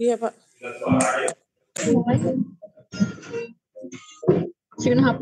Iya, Pak. Sino HP?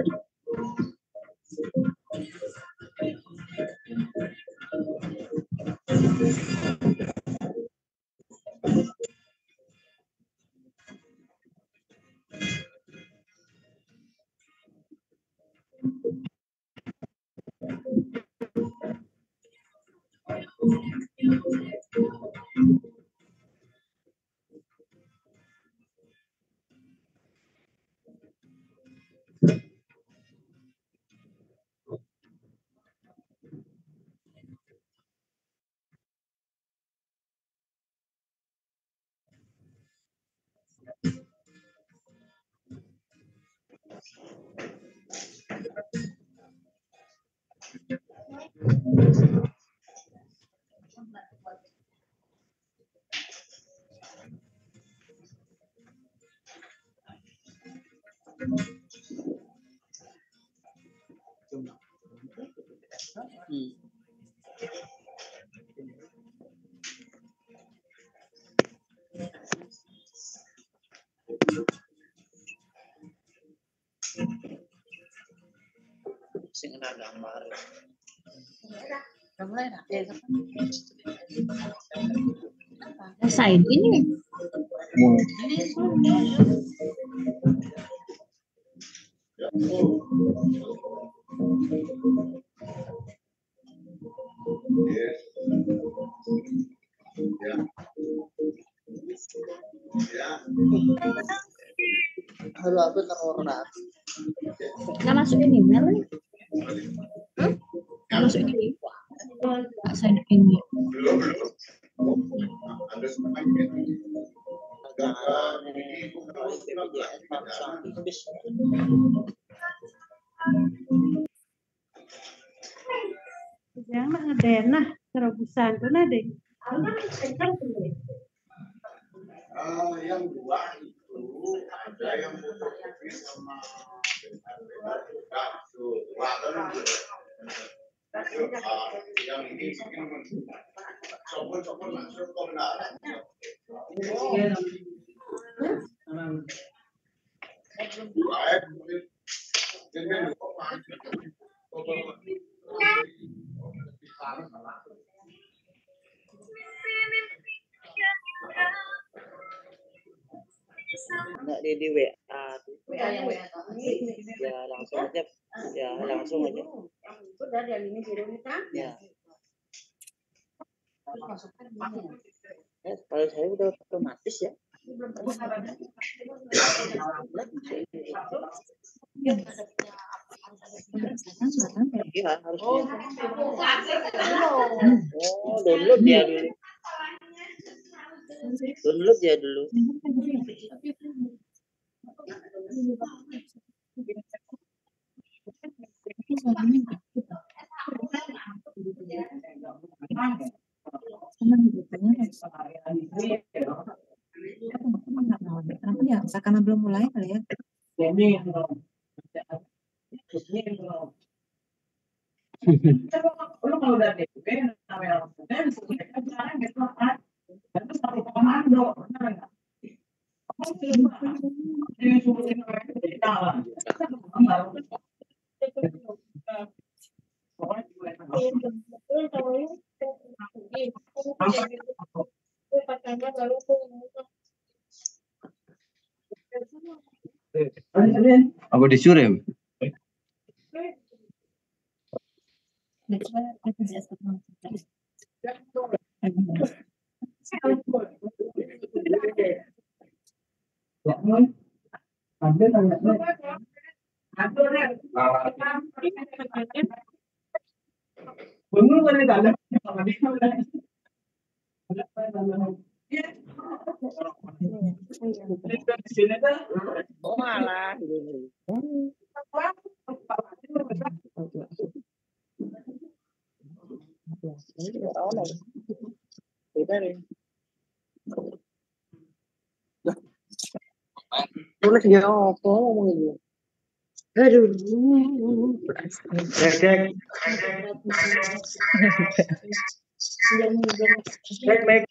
Sing ada gambar. Sign ini. Halo, apa orang? Nggak masukin email nih. Nggak masukin email. Nggak sign in. Jangan ngedenah terobosan tuh deh. Yang dua itu ada yang fotokopi sama yang ini copot masuk kebenaran. Enggak di WA. yang WA. Ya langsung aja. Ya langsung aja. Sudah yang ini kirim kan? Ya. Masukkan ini. Kalau saya udah otomatis ya. Iya harus. Oh, download ya dulu. Download ya dulu. Kenapa ya? Karena belum mulai kali ya. Kalau udah DP namanya itu satu komando. Apa disuruh? Oh alah. Tulis dia apa ngomong gitu. Aduh. Cek. Cek.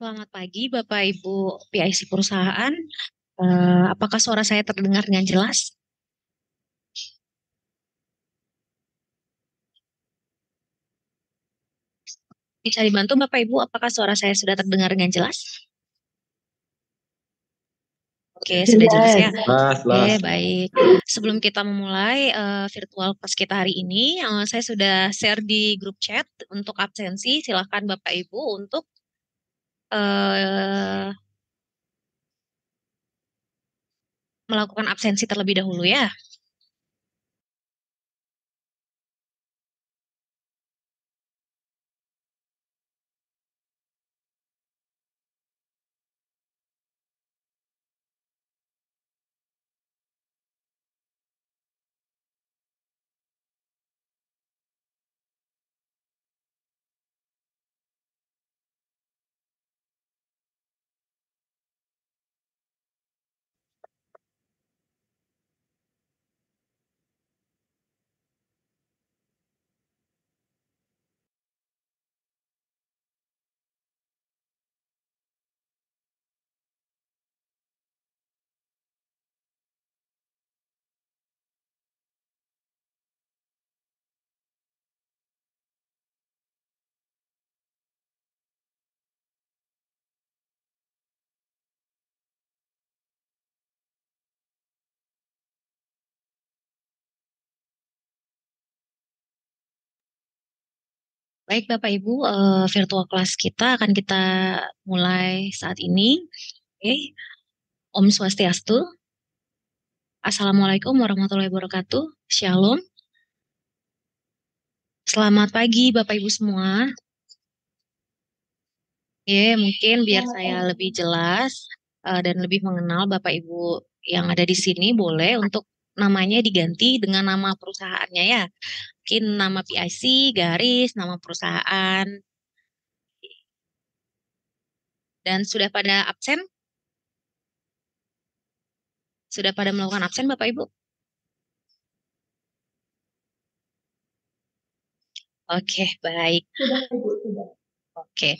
Selamat pagi Bapak Ibu PIC perusahaan. Apakah suara saya terdengar dengan jelas? Bisa dibantu Bapak Ibu, apakah suara saya sudah terdengar dengan jelas? Oke, sudah jelas ya. Oke, baik. Sebelum kita memulai virtual class kita hari ini, saya sudah share di grup chat untuk absensi. Silakan Bapak Ibu untuk melakukan absensi terlebih dahulu ya. Baik Bapak Ibu, virtual class kita akan kita mulai saat ini. Oke. Om Swastiastu. Assalamualaikum warahmatullahi wabarakatuh. Shalom. Selamat pagi Bapak Ibu semua. Mungkin biar saya lebih jelas dan lebih mengenal Bapak Ibu yang ada di sini, boleh untuk namanya diganti dengan nama perusahaannya ya. Mungkin nama PIC, garis, nama perusahaan. Dan sudah pada absen? Sudah pada melakukan absen Bapak Ibu? Oke, baik. Oke,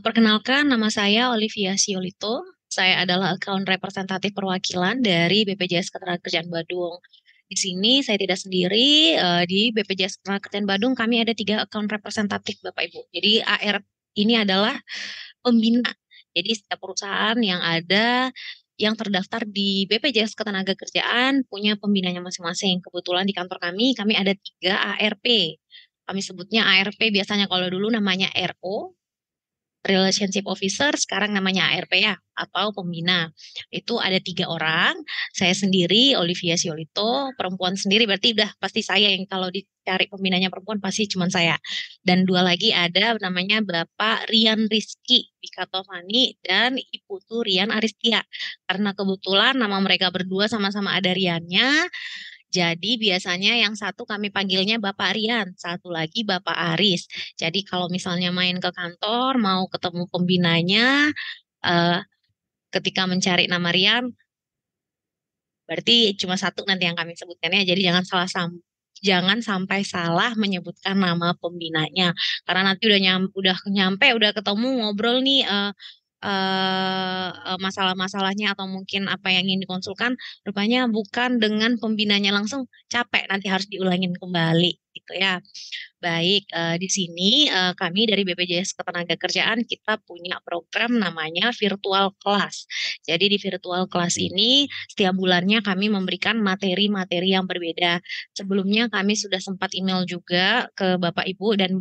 perkenalkan nama saya Olivia Siolito. Saya adalah account representatif perwakilan dari BPJS Ketenagakerjaan Badung. Di sini saya tidak sendiri, di BPJS Ketenagakerjaan Badung kami ada 3 account representatif Bapak Ibu. Jadi AR ini adalah pembina. Jadi setiap perusahaan yang ada yang terdaftar di BPJS Ketenagakerjaan punya pembinanya masing-masing. Kebetulan di kantor kami ada 3 ARP. Kami sebutnya ARP biasanya, kalau dulu namanya RO. Relationship Officer, sekarang namanya ARP ya, atau pembina. Itu ada 3 orang, saya sendiri, Olivia Siolito, perempuan sendiri berarti udah pasti saya yang kalau dicari pembinanya perempuan pasti cuma saya. Dan 2 lagi ada namanya Bapak Rian Rizky Bikatovani dan Ibu tuh Rian Aristia. Karena kebetulan nama mereka berdua sama-sama ada Riannya, jadi biasanya yang satu kami panggilnya Bapak Rian, satu lagi Bapak Aris. Jadi kalau misalnya main ke kantor, mau ketemu pembinanya, eh, ketika mencari nama Rian, berarti cuma satu nanti yang kami sebutkannya. Jadi jangan sampai salah menyebutkan nama pembinanya. Karena nanti udah nyampe, udah ketemu ngobrol nih masalah-masalahnya atau mungkin apa yang ingin dikonsulkan, rupanya bukan dengan pembinanya langsung, capek nanti harus diulangin kembali gitu ya. Baik, di sini kami dari BPJS Ketenagakerjaan kita punya program namanya virtual class. Jadi di virtual class ini setiap bulannya kami memberikan materi-materi yang berbeda. Sebelumnya kami sudah sempat email juga ke Bapak Ibu dan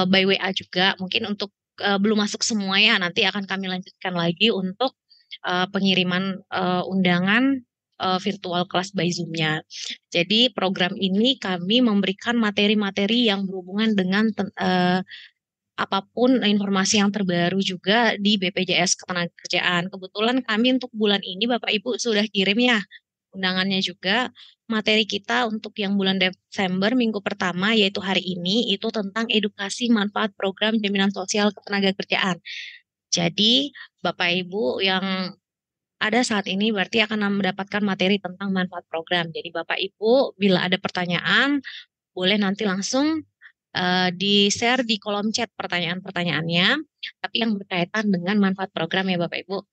by WA juga. Mungkin untuk belum masuk semua ya, nanti akan kami lanjutkan lagi untuk pengiriman undangan virtual class by Zoom-nya. Jadi program ini kami memberikan materi-materi yang berhubungan dengan apapun informasi yang terbaru juga di BPJS Ketenagakerjaan. Kebetulan kami untuk bulan ini Bapak Ibu sudah kirim ya undangannya juga. Materi kita untuk yang bulan Desember minggu pertama yaitu hari ini itu tentang edukasi manfaat program jaminan sosial ketenagakerjaan. Jadi Bapak Ibu yang ada saat ini berarti akan mendapatkan materi tentang manfaat program. Jadi Bapak Ibu bila ada pertanyaan boleh nanti langsung di-share di kolom chat pertanyaan-pertanyaannya, tapi yang berkaitan dengan manfaat program ya Bapak Ibu.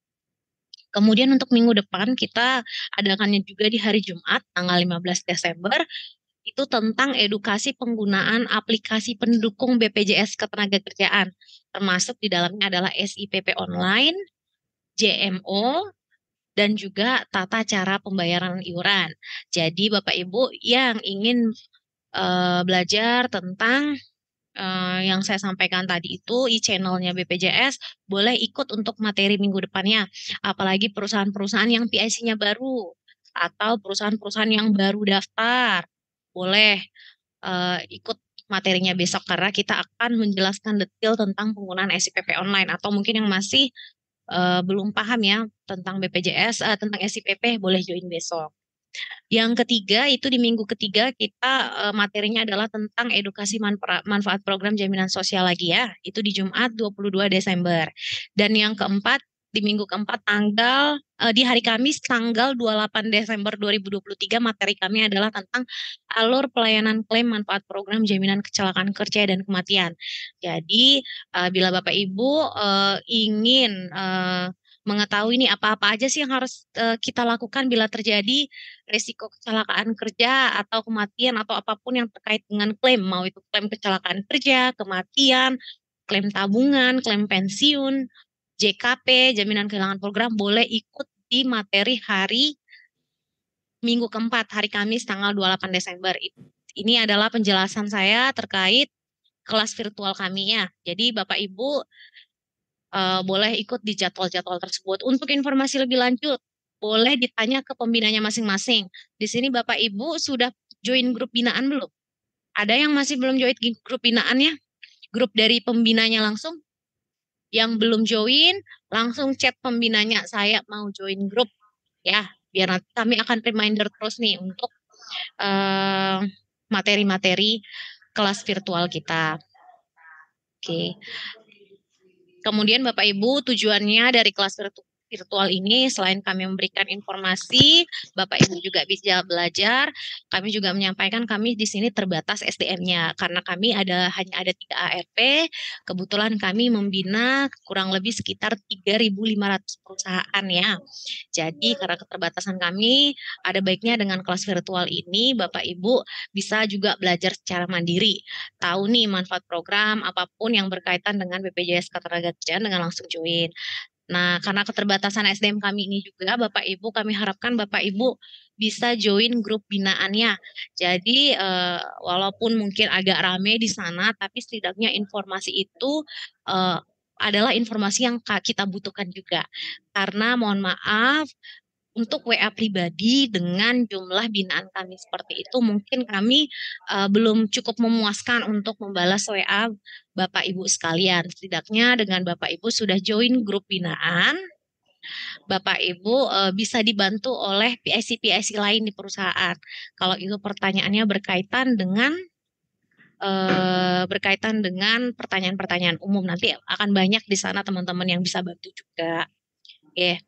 Kemudian untuk minggu depan kita adakannya juga di hari Jumat tanggal 15 Desember itu tentang edukasi penggunaan aplikasi pendukung BPJS Ketenagakerjaan. Termasuk di dalamnya adalah SIPP online, JMO, dan juga tata cara pembayaran iuran. Jadi Bapak Ibu yang ingin belajar tentang yang saya sampaikan tadi itu e-channelnya BPJS boleh ikut untuk materi minggu depannya. Apalagi perusahaan-perusahaan yang PIC-nya baru atau perusahaan-perusahaan yang baru daftar boleh ikut materinya besok karena kita akan menjelaskan detail tentang penggunaan SIPP online atau mungkin yang masih belum paham ya tentang BPJS tentang SIPP boleh join besok. Yang ketiga itu di minggu ketiga kita materinya adalah tentang edukasi manfaat program jaminan sosial lagi ya. Itu di Jumat 22 Desember. Dan yang keempat di minggu keempat di hari Kamis tanggal 28 Desember 2023 materi kami adalah tentang alur pelayanan klaim manfaat program jaminan kecelakaan kerja dan kematian. Jadi bila Bapak Ibu ingin mengetahui ini apa-apa aja sih yang harus kita lakukan bila terjadi risiko kecelakaan kerja atau kematian atau apapun yang terkait dengan klaim, mau itu klaim kecelakaan kerja, kematian, klaim tabungan, klaim pensiun, JKP, jaminan kehilangan program, boleh ikut di materi hari minggu keempat, hari Kamis tanggal 28 Desember. Ini adalah penjelasan saya terkait kelas virtual kami ya. Jadi Bapak Ibu boleh ikut di jadwal-jadwal tersebut. Untuk informasi lebih lanjut, boleh ditanya ke pembinanya masing-masing. Di sini Bapak Ibu sudah join grup binaan belum? Ada yang masih belum join grup binaannya? Grup dari pembinanya langsung? Yang belum join, langsung chat pembinanya, saya mau join grup. Ya, biar nanti kami akan reminder terus nih untuk materi-materi kelas virtual kita. Oke. Kemudian Bapak Ibu tujuannya dari kelas virtual ini selain kami memberikan informasi, Bapak Ibu juga bisa belajar. Kami juga menyampaikan kami di sini terbatas SDM-nya karena kami hanya ada 3 ARP. Kebetulan kami membina kurang lebih sekitar 3.500 perusahaan ya. Jadi karena keterbatasan kami, ada baiknya dengan kelas virtual ini Bapak Ibu bisa juga belajar secara mandiri. Tahu nih manfaat program apapun yang berkaitan dengan BPJS Ketenagakerjaan dengan langsung join. Nah, karena keterbatasan SDM kami ini juga, Bapak Ibu, kami harapkan Bapak Ibu bisa join grup binaannya. Jadi, walaupun mungkin agak rame di sana, tapi setidaknya informasi itu adalah informasi yang kita butuhkan juga. Karena mohon maaf, untuk WA pribadi dengan jumlah binaan kami seperti itu, mungkin kami belum cukup memuaskan untuk membalas WA Bapak Ibu sekalian. Setidaknya dengan Bapak Ibu sudah join grup binaan, Bapak Ibu bisa dibantu oleh PIC-PIC lain di perusahaan. Kalau itu pertanyaannya berkaitan dengan pertanyaan-pertanyaan umum, nanti akan banyak di sana teman-teman yang bisa bantu juga. Oke.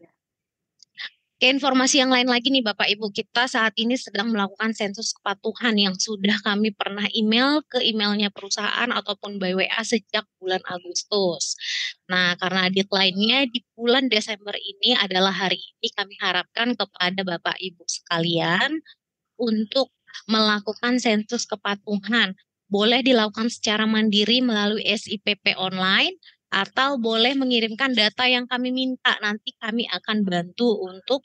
Ke informasi yang lain lagi nih Bapak Ibu, kita saat ini sedang melakukan sensus kepatuhan yang sudah kami pernah email ke emailnya perusahaan ataupun by WA sejak bulan Agustus. Nah, karena deadline-nya di bulan Desember ini adalah hari ini, kami harapkan kepada Bapak Ibu sekalian untuk melakukan sensus kepatuhan. Boleh dilakukan secara mandiri melalui SIPP online, atau boleh mengirimkan data yang kami minta. Nanti kami akan bantu untuk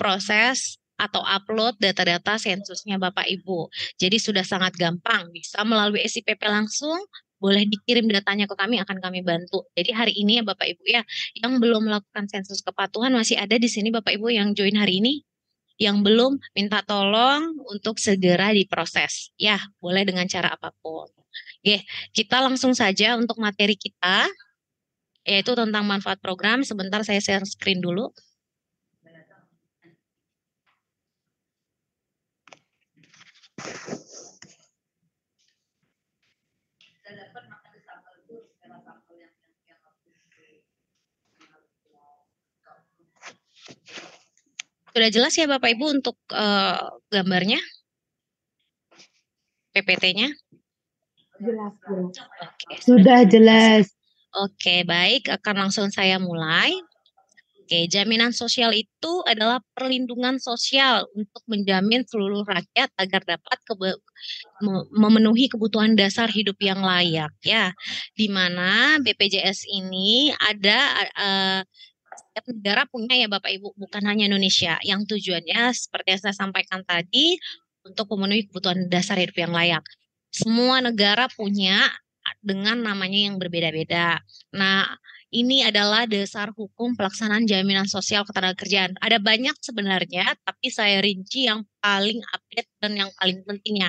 proses atau upload data-data sensusnya Bapak Ibu. Jadi sudah sangat gampang, bisa melalui SIPP langsung, boleh dikirim datanya ke kami, akan kami bantu. Jadi hari ini ya Bapak Ibu ya, yang belum melakukan sensus kepatuhan masih ada di sini Bapak Ibu yang join hari ini. Yang belum, minta tolong untuk segera diproses. Ya, boleh dengan cara apapun. Oke, kita langsung saja untuk materi kita, yaitu tentang manfaat program. Sebentar saya share screen dulu. Sudah jelas ya Bapak Ibu untuk gambarnya? PPT-nya? Jelas. Oke, Sudah jelas. Oke, baik. Akan langsung saya mulai. Oke, jaminan sosial itu adalah perlindungan sosial untuk menjamin seluruh rakyat agar dapat memenuhi kebutuhan dasar hidup yang layak, ya. Di mana BPJS ini ada setiap negara punya ya Bapak Ibu, bukan hanya Indonesia. Yang tujuannya seperti yang saya sampaikan tadi untuk memenuhi kebutuhan dasar hidup yang layak. Semua negara punya dengan namanya yang berbeda-beda. Nah, ini adalah dasar hukum pelaksanaan jaminan sosial ketenagakerjaan. Ada banyak sebenarnya, tapi saya rinci yang paling update dan yang paling pentingnya.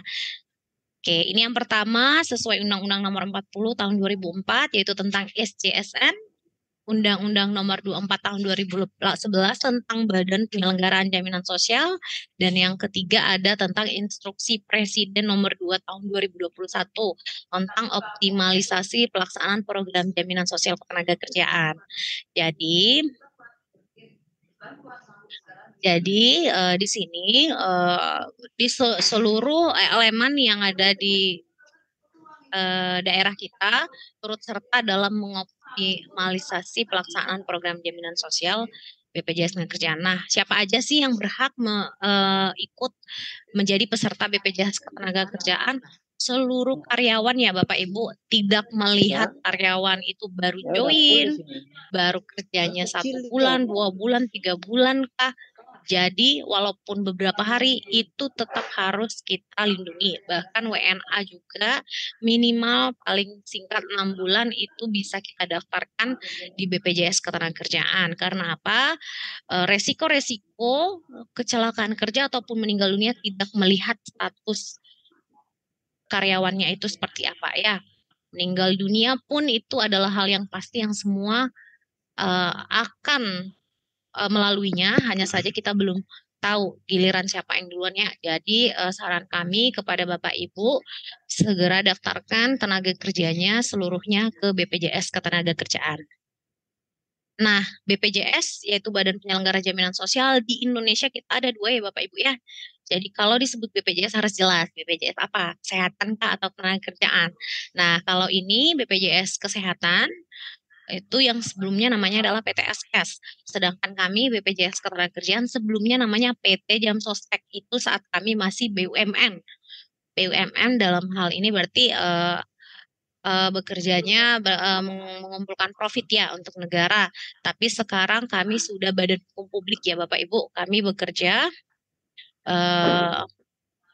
Oke, ini yang pertama sesuai Undang-Undang Nomor 40 Tahun 2004, yaitu tentang SJSN. Undang-Undang Nomor 24 Tahun 2011 tentang Badan Penyelenggaraan Jaminan Sosial, dan yang ketiga ada tentang Instruksi Presiden Nomor 2 Tahun 2021 tentang optimalisasi pelaksanaan program jaminan sosial ketenagakerjaan. Jadi di sini di seluruh elemen yang ada di daerah kita turut serta dalam mengoptimalisasi pelaksanaan program jaminan sosial BPJS Ketenagakerjaan. Nah, siapa aja sih yang berhak ikut menjadi peserta BPJS Ketenagakerjaan? Seluruh karyawan ya Bapak Ibu, tidak melihat karyawan itu baru join, baru kerjanya 1 bulan, 2 bulan, 3 bulan kah. Jadi walaupun beberapa hari itu tetap harus kita lindungi. Bahkan WNA juga minimal paling singkat 6 bulan itu bisa kita daftarkan di BPJS Ketenagakerjaan. Karena apa? Resiko-resiko kecelakaan kerja ataupun meninggal dunia tidak melihat status karyawannya itu seperti apa ya. Meninggal dunia pun itu adalah hal yang pasti yang semua akan melaluinya, hanya saja kita belum tahu giliran siapa yang duluannya. Jadi saran kami kepada Bapak Ibu, segera daftarkan tenaga kerjanya seluruhnya ke BPJS Ketenagakerjaan. Nah, BPJS yaitu Badan Penyelenggara Jaminan Sosial di Indonesia kita ada 2 ya Bapak Ibu ya. Jadi kalau disebut BPJS harus jelas BPJS apa? Kesehatan kah atau ketenagakerjaan. Nah, kalau ini BPJS Kesehatan itu yang sebelumnya namanya adalah PTSS. Sedangkan kami BPJS Ketenagakerjaan sebelumnya namanya PT Jamsostek, itu saat kami masih BUMN. BUMN dalam hal ini berarti bekerjanya mengumpulkan profit ya untuk negara. Tapi sekarang kami sudah badan hukum publik ya Bapak Ibu. Kami bekerja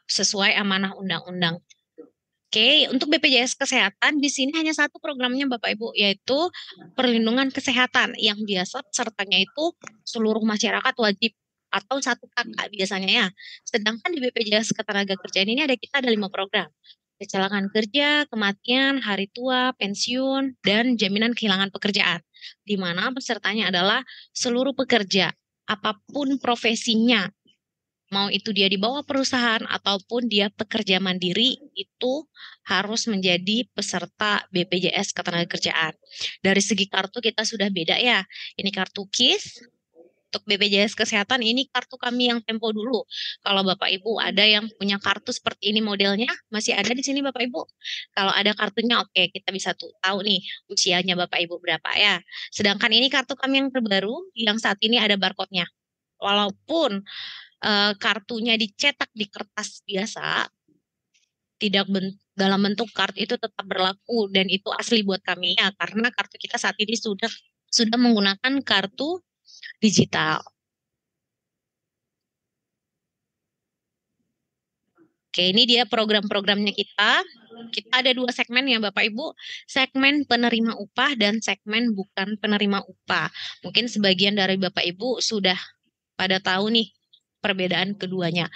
sesuai amanah undang-undang. Oke, untuk BPJS Kesehatan di sini hanya satu programnya Bapak Ibu, yaitu perlindungan kesehatan yang biasa pesertanya itu seluruh masyarakat wajib atau satu kakak biasanya ya. Sedangkan di BPJS Ketenagakerjaan ini kita ada 5 program. Kecelakaan kerja, kematian, hari tua, pensiun, dan jaminan kehilangan pekerjaan. Di mana pesertanya adalah seluruh pekerja, apapun profesinya. Mau itu dia di bawah perusahaan ataupun dia pekerja mandiri, itu harus menjadi peserta BPJS Ketenagakerjaan. Dari segi kartu kita sudah beda ya. Ini kartu KIS. Untuk BPJS Kesehatan ini kartu kami yang tempo dulu. Kalau Bapak Ibu ada yang punya kartu seperti ini modelnya, masih ada di sini Bapak Ibu. Kalau ada kartunya oke, kita bisa tahu nih usianya Bapak Ibu berapa ya. Sedangkan ini kartu kami yang terbaru yang saat ini ada barcode-nya. Walaupun kartunya dicetak di kertas biasa, tidak dalam bentuk kartu itu tetap berlaku dan itu asli buat kami ya, karena kartu kita saat ini sudah menggunakan kartu digital. Oke, ini dia program-programnya kita. Kita ada 2 segmen ya Bapak Ibu, segmen penerima upah dan segmen bukan penerima upah. Mungkin sebagian dari Bapak Ibu sudah pada tahu nih perbedaan keduanya.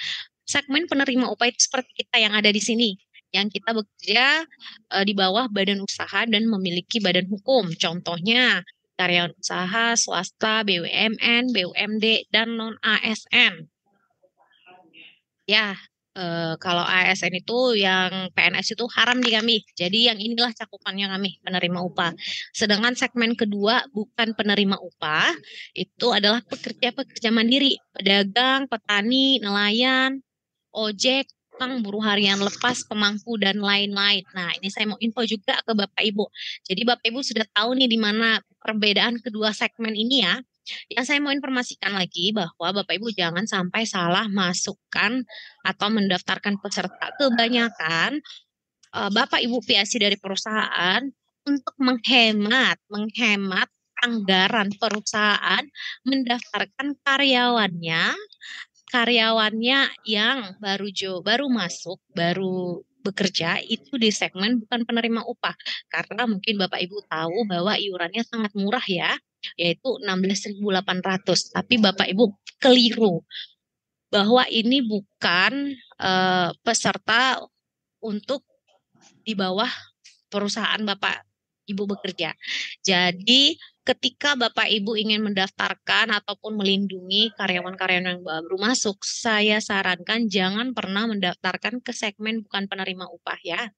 Segmen penerima upah itu seperti kita yang ada di sini, yang kita bekerja di bawah badan usaha dan memiliki badan hukum. Contohnya karyawan usaha, swasta, BUMN, BUMD, dan non-ASN. Ya, kalau ASN itu yang PNS itu haram di kami. Jadi yang inilah cakupannya kami, penerima upah. Sedangkan segmen kedua bukan penerima upah, itu adalah pekerja-pekerja mandiri, pedagang, petani, nelayan, ojek, tukang buruh harian lepas, pemangku, dan lain-lain. Nah, ini saya mau info juga ke Bapak Ibu. Jadi Bapak Ibu sudah tahu nih di mana perbedaan kedua segmen ini ya. Yang saya mau informasikan lagi bahwa Bapak Ibu jangan sampai salah masukkan atau mendaftarkan peserta. Kebanyakan Bapak Ibu PIASI dari perusahaan untuk menghemat anggaran perusahaan mendaftarkan karyawannya yang baru masuk, baru bekerja itu di segmen bukan penerima upah. Karena mungkin Bapak Ibu tahu bahwa iurannya sangat murah ya, yaitu 16.800. Tapi Bapak Ibu keliru bahwa ini bukan peserta untuk di bawah perusahaan Bapak Ibu bekerja. Jadi ketika Bapak Ibu ingin mendaftarkan ataupun melindungi karyawan-karyawan yang baru masuk, saya sarankan jangan pernah mendaftarkan ke segmen bukan penerima upah ya.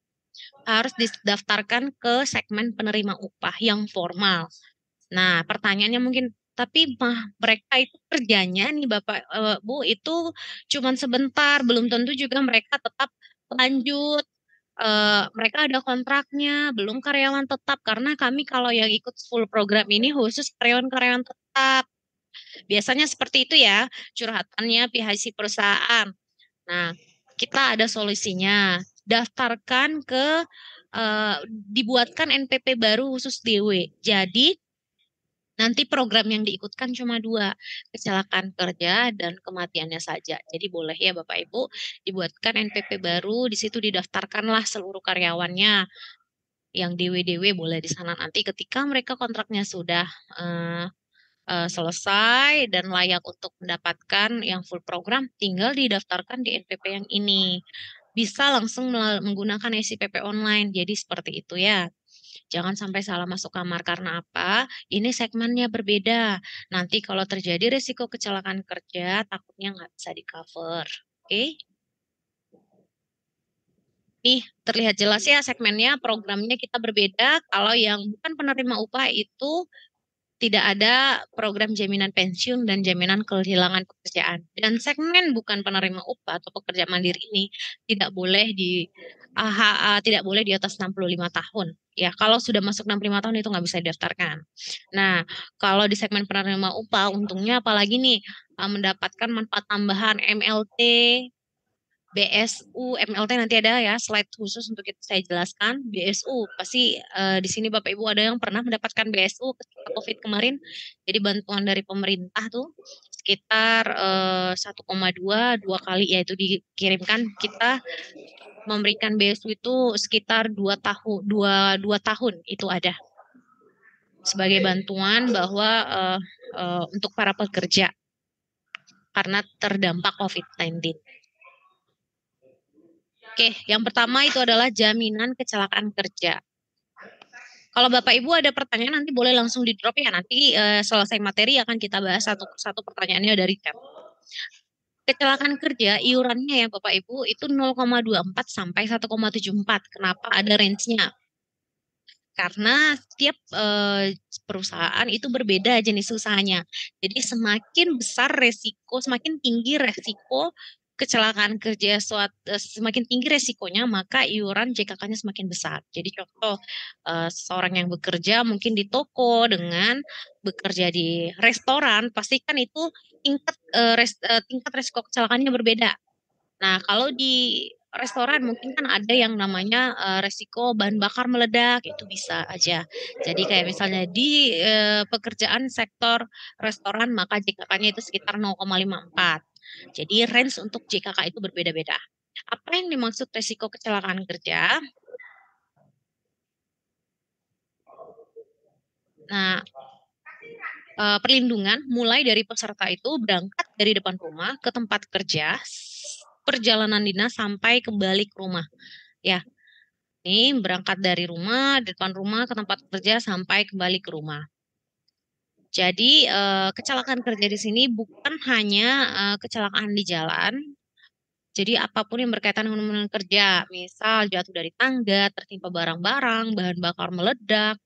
Harus didaftarkan ke segmen penerima upah yang formal. Nah, pertanyaannya mungkin, tapi mereka itu kerjanya nih Bapak Bu itu cuma sebentar, belum tentu juga mereka tetap lanjut. Mereka ada kontraknya, belum karyawan tetap, karena kami kalau yang ikut full program ini khusus karyawan-karyawan tetap. Biasanya seperti itu ya, curhatannya pihak si perusahaan. Nah, kita ada solusinya. Daftarkan ke, dibuatkan NPP baru khusus DW. Jadi, nanti program yang diikutkan cuma 2, kecelakaan kerja dan kematiannya saja. Jadi boleh ya Bapak Ibu dibuatkan NPP baru, di situ didaftarkanlah seluruh karyawannya. Yang DW-DW boleh di sana nanti ketika mereka kontraknya sudah selesai dan layak untuk mendapatkan yang full program, tinggal didaftarkan di NPP yang ini. Bisa langsung menggunakan SIPP online, jadi seperti itu ya. Jangan sampai salah masuk kamar, karena apa? Ini segmennya berbeda. Nanti kalau terjadi risiko kecelakaan kerja, takutnya nggak bisa di-cover. Oke? Nih, terlihat jelas ya segmennya, programnya kita berbeda. Kalau yang bukan penerima upah itu tidak ada program jaminan pensiun dan jaminan kehilangan pekerjaan. Dan segmen bukan penerima upah atau pekerja mandiri ini tidak boleh di atas 65 tahun. Ya, kalau sudah masuk 65 tahun itu nggak bisa didaftarkan. Nah, kalau di segmen penerima upah, untungnya apalagi nih mendapatkan manfaat tambahan MLT, BSU, MLT nanti ada ya slide khusus untuk itu saya jelaskan. BSU pasti di sini Bapak Ibu ada yang pernah mendapatkan BSU ketika COVID kemarin. Jadi bantuan dari pemerintah tuh sekitar 1,2 kali ya itu dikirimkan. Kita memberikan BSU itu sekitar 2 tahun itu ada sebagai bantuan bahwa untuk para pekerja karena terdampak COVID-19. Oke, yang pertama itu adalah jaminan kecelakaan kerja. Kalau Bapak Ibu ada pertanyaan nanti boleh langsung di drop ya. Nanti selesai materi akan kita bahas satu pertanyaannya dari chat. Kecelakaan kerja iurannya ya Bapak Ibu itu 0,24 sampai 1,74. Kenapa ada range-nya? Karena setiap perusahaan itu berbeda jenis usahanya. Jadi semakin besar resiko, semakin tinggi resiko kecelakaan kerja semakin tinggi resikonya, maka iuran JKK-nya semakin besar. Jadi contoh seorang yang bekerja mungkin di toko dengan bekerja di restoran, pastikan itu tingkat resiko kecelakaannya berbeda. Nah, kalau di restoran mungkin kan ada yang namanya resiko bahan bakar meledak, itu bisa aja. Jadi kayak misalnya di pekerjaan sektor restoran maka JKK-nya itu sekitar 0,54. Jadi range untuk JKK itu berbeda-beda. Apa yang dimaksud resiko kecelakaan kerja? Nah, perlindungan mulai dari peserta itu berangkat dari depan rumah ke tempat kerja, perjalanan dinas sampai kembali ke rumah. Ya, ini berangkat dari rumah, depan rumah ke tempat kerja sampai kembali ke rumah. Jadi kecelakaan kerja di sini bukan hanya kecelakaan di jalan. Jadi apapun yang berkaitan dengan kerja, misal jatuh dari tangga, tertimpa barang-barang, bahan bakar meledak,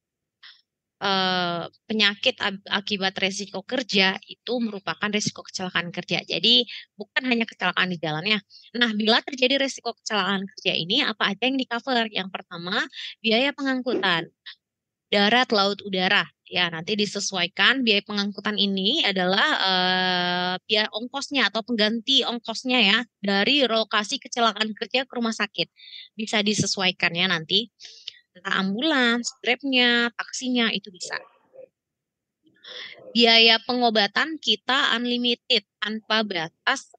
penyakit akibat resiko kerja itu merupakan resiko kecelakaan kerja. Jadi bukan hanya kecelakaan di jalannya. Nah, bila terjadi resiko kecelakaan kerja ini apa aja yang di-cover? Yang pertama, biaya pengangkutan. Darat, laut, udara. Ya, nanti disesuaikan biaya pengangkutan ini adalah biaya ongkosnya atau pengganti ongkosnya ya dari lokasi kecelakaan kerja ke rumah sakit. Bisa disesuaikan ya nanti. Entah ambulans, Grab-nya, taksinya itu bisa. Biaya pengobatan kita unlimited tanpa batas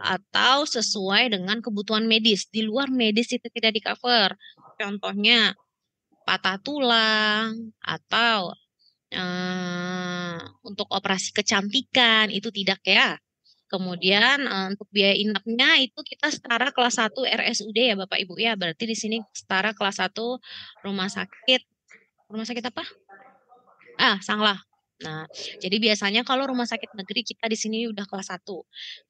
atau sesuai dengan kebutuhan medis. Di luar medis itu tidak di-cover. Contohnya patah tulang atau untuk operasi kecantikan itu tidak ya. Kemudian untuk biaya inapnya itu kita setara kelas 1 RSUD ya Bapak Ibu ya. Berarti di sini setara kelas 1 rumah sakit apa? Salah. Nah, jadi biasanya kalau rumah sakit negeri kita di sini udah kelas 1.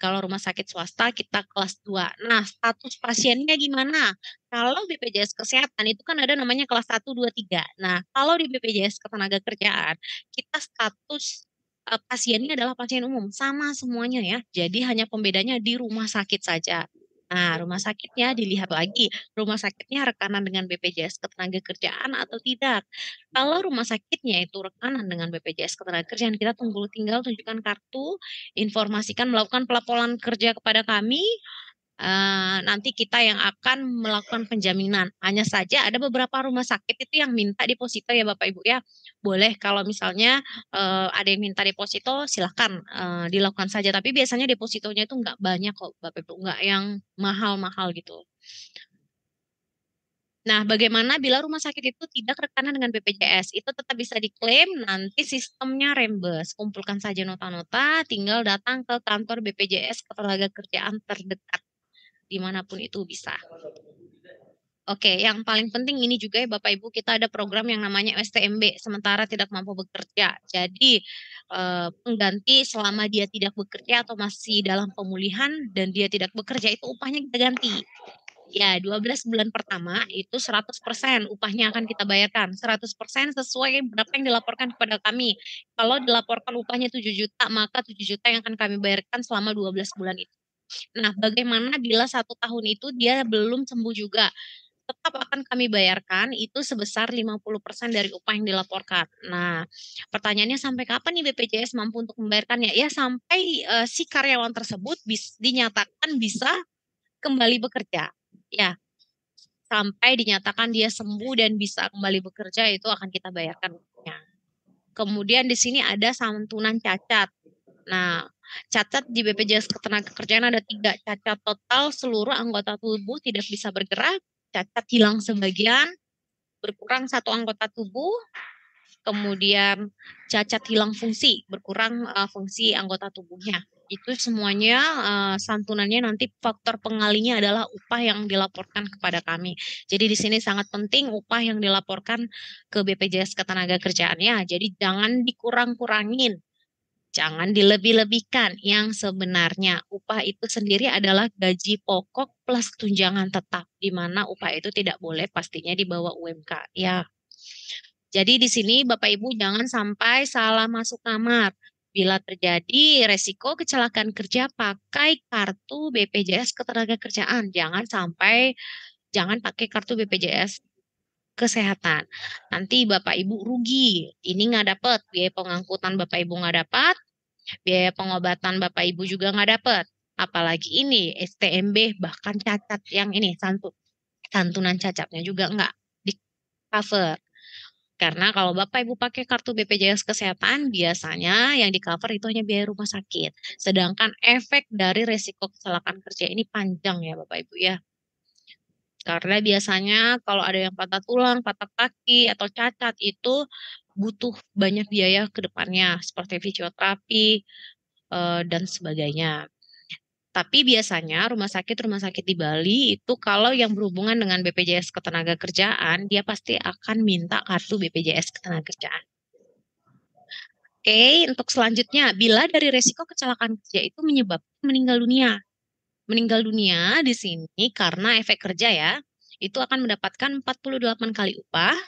Kalau rumah sakit swasta kita kelas 2. Nah, status pasiennya gimana? Kalau BPJS Kesehatan itu kan ada namanya kelas 1, 2, 3. Nah, kalau di BPJS Ketenagakerjaan kita status pasiennya adalah pasien umum, sama semuanya ya. Jadi hanya pembedanya di rumah sakit saja. Nah, rumah sakitnya dilihat lagi, rumah sakitnya rekanan dengan BPJS Ketenagakerjaan atau tidak. Kalau rumah sakitnya itu rekanan dengan BPJS Ketenagakerjaan, kita tinggal tunjukkan kartu, informasikan, melakukan pelaporan kerja kepada kami, nanti kita yang akan melakukan penjaminan. Hanya saja ada beberapa rumah sakit itu yang minta deposito ya Bapak Ibu ya. Boleh kalau misalnya ada yang minta deposito silahkan dilakukan saja. Tapi biasanya depositonya itu nggak banyak kok Bapak Ibu, nggak yang mahal-mahal gitu. Nah, bagaimana bila rumah sakit itu tidak rekanan dengan BPJS? Itu tetap bisa diklaim, nanti sistemnya reimburse. Kumpulkan saja nota-nota, tinggal datang ke kantor BPJS Ketenagakerjaan terdekat. Dimanapun itu bisa. Oke, yang paling penting ini juga ya Bapak Ibu, kita ada program yang namanya STMB, sementara tidak mampu bekerja. Jadi pengganti selama dia tidak bekerja atau masih dalam pemulihan dan dia tidak bekerja itu upahnya kita ganti. Ya, 12 bulan pertama itu 100% upahnya akan kita bayarkan. 100% sesuai berapa yang dilaporkan kepada kami. Kalau dilaporkan upahnya 7 juta, maka 7 juta yang akan kami bayarkan selama 12 bulan itu. Nah, bagaimana bila 1 tahun itu dia belum sembuh juga? Tetap akan kami bayarkan itu sebesar 50% dari upah yang dilaporkan. Nah, pertanyaannya sampai kapan nih BPJS mampu untuk membayarkannya? Ya sampai si karyawan tersebut dinyatakan bisa kembali bekerja. Ya, sampai dinyatakan dia sembuh dan bisa kembali bekerja itu akan kita bayarkan uangnya. Kemudian di sini ada santunan cacat. Nah, cacat di BPJS Ketenagakerjaan ada 3. Cacat total seluruh anggota tubuh tidak bisa bergerak, cacat hilang sebagian, berkurang 1 anggota tubuh, kemudian cacat hilang fungsi, berkurang fungsi anggota tubuhnya. Itu semuanya santunannya nanti faktor pengalinya adalah upah yang dilaporkan kepada kami. Jadi di sini sangat penting upah yang dilaporkan ke BPJS Ketenagakerjaannya. Jadi jangan dikurang-kurangin. Jangan dilebih-lebihkan. Yang sebenarnya upah itu sendiri adalah gaji pokok plus tunjangan tetap, di mana upah itu tidak boleh pastinya di bawah UMK. Ya. Jadi di sini Bapak Ibu jangan sampai salah masuk kamar. Bila terjadi resiko kecelakaan kerja, pakai kartu BPJS Ketenagakerjaan. Jangan pakai kartu BPJS Kesehatan. Nanti Bapak Ibu rugi. Ini nggak dapat. Biaya pengangkutan Bapak Ibu nggak dapat. Biaya pengobatan Bapak Ibu juga nggak dapat. Apalagi ini STMB, bahkan cacat yang ini santunan cacatnya juga nggak di cover. Karena kalau Bapak Ibu pakai kartu BPJS Kesehatan, biasanya yang di cover itu hanya biaya rumah sakit. Sedangkan efek dari resiko kecelakaan kerja ini panjang ya Bapak Ibu ya. Karena biasanya kalau ada yang patah tulang, patah kaki, atau cacat itu butuh banyak biaya ke depannya seperti fisioterapi dan sebagainya. Tapi biasanya rumah sakit di Bali itu kalau yang berhubungan dengan BPJS Ketenagakerjaan, dia pasti akan minta kartu BPJS Ketenagakerjaan. Oke, untuk selanjutnya, bila dari resiko kecelakaan kerja itu menyebabkan meninggal dunia. Meninggal dunia di sini karena efek kerja ya, itu akan mendapatkan 48 kali upah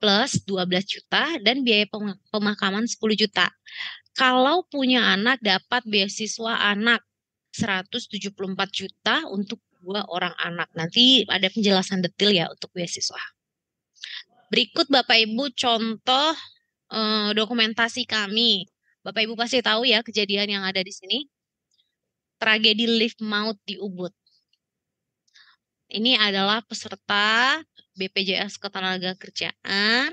plus 12 juta dan biaya pemakaman 10 juta. Kalau punya anak dapat beasiswa anak 174 juta untuk 2 orang anak. Nanti ada penjelasan detail ya untuk beasiswa. Berikut Bapak Ibu contoh dokumentasi kami. Bapak Ibu pasti tahu ya kejadian yang ada di sini. Tragedi lift maut di Ubud. Ini adalah peserta BPJS Ketenagakerjaan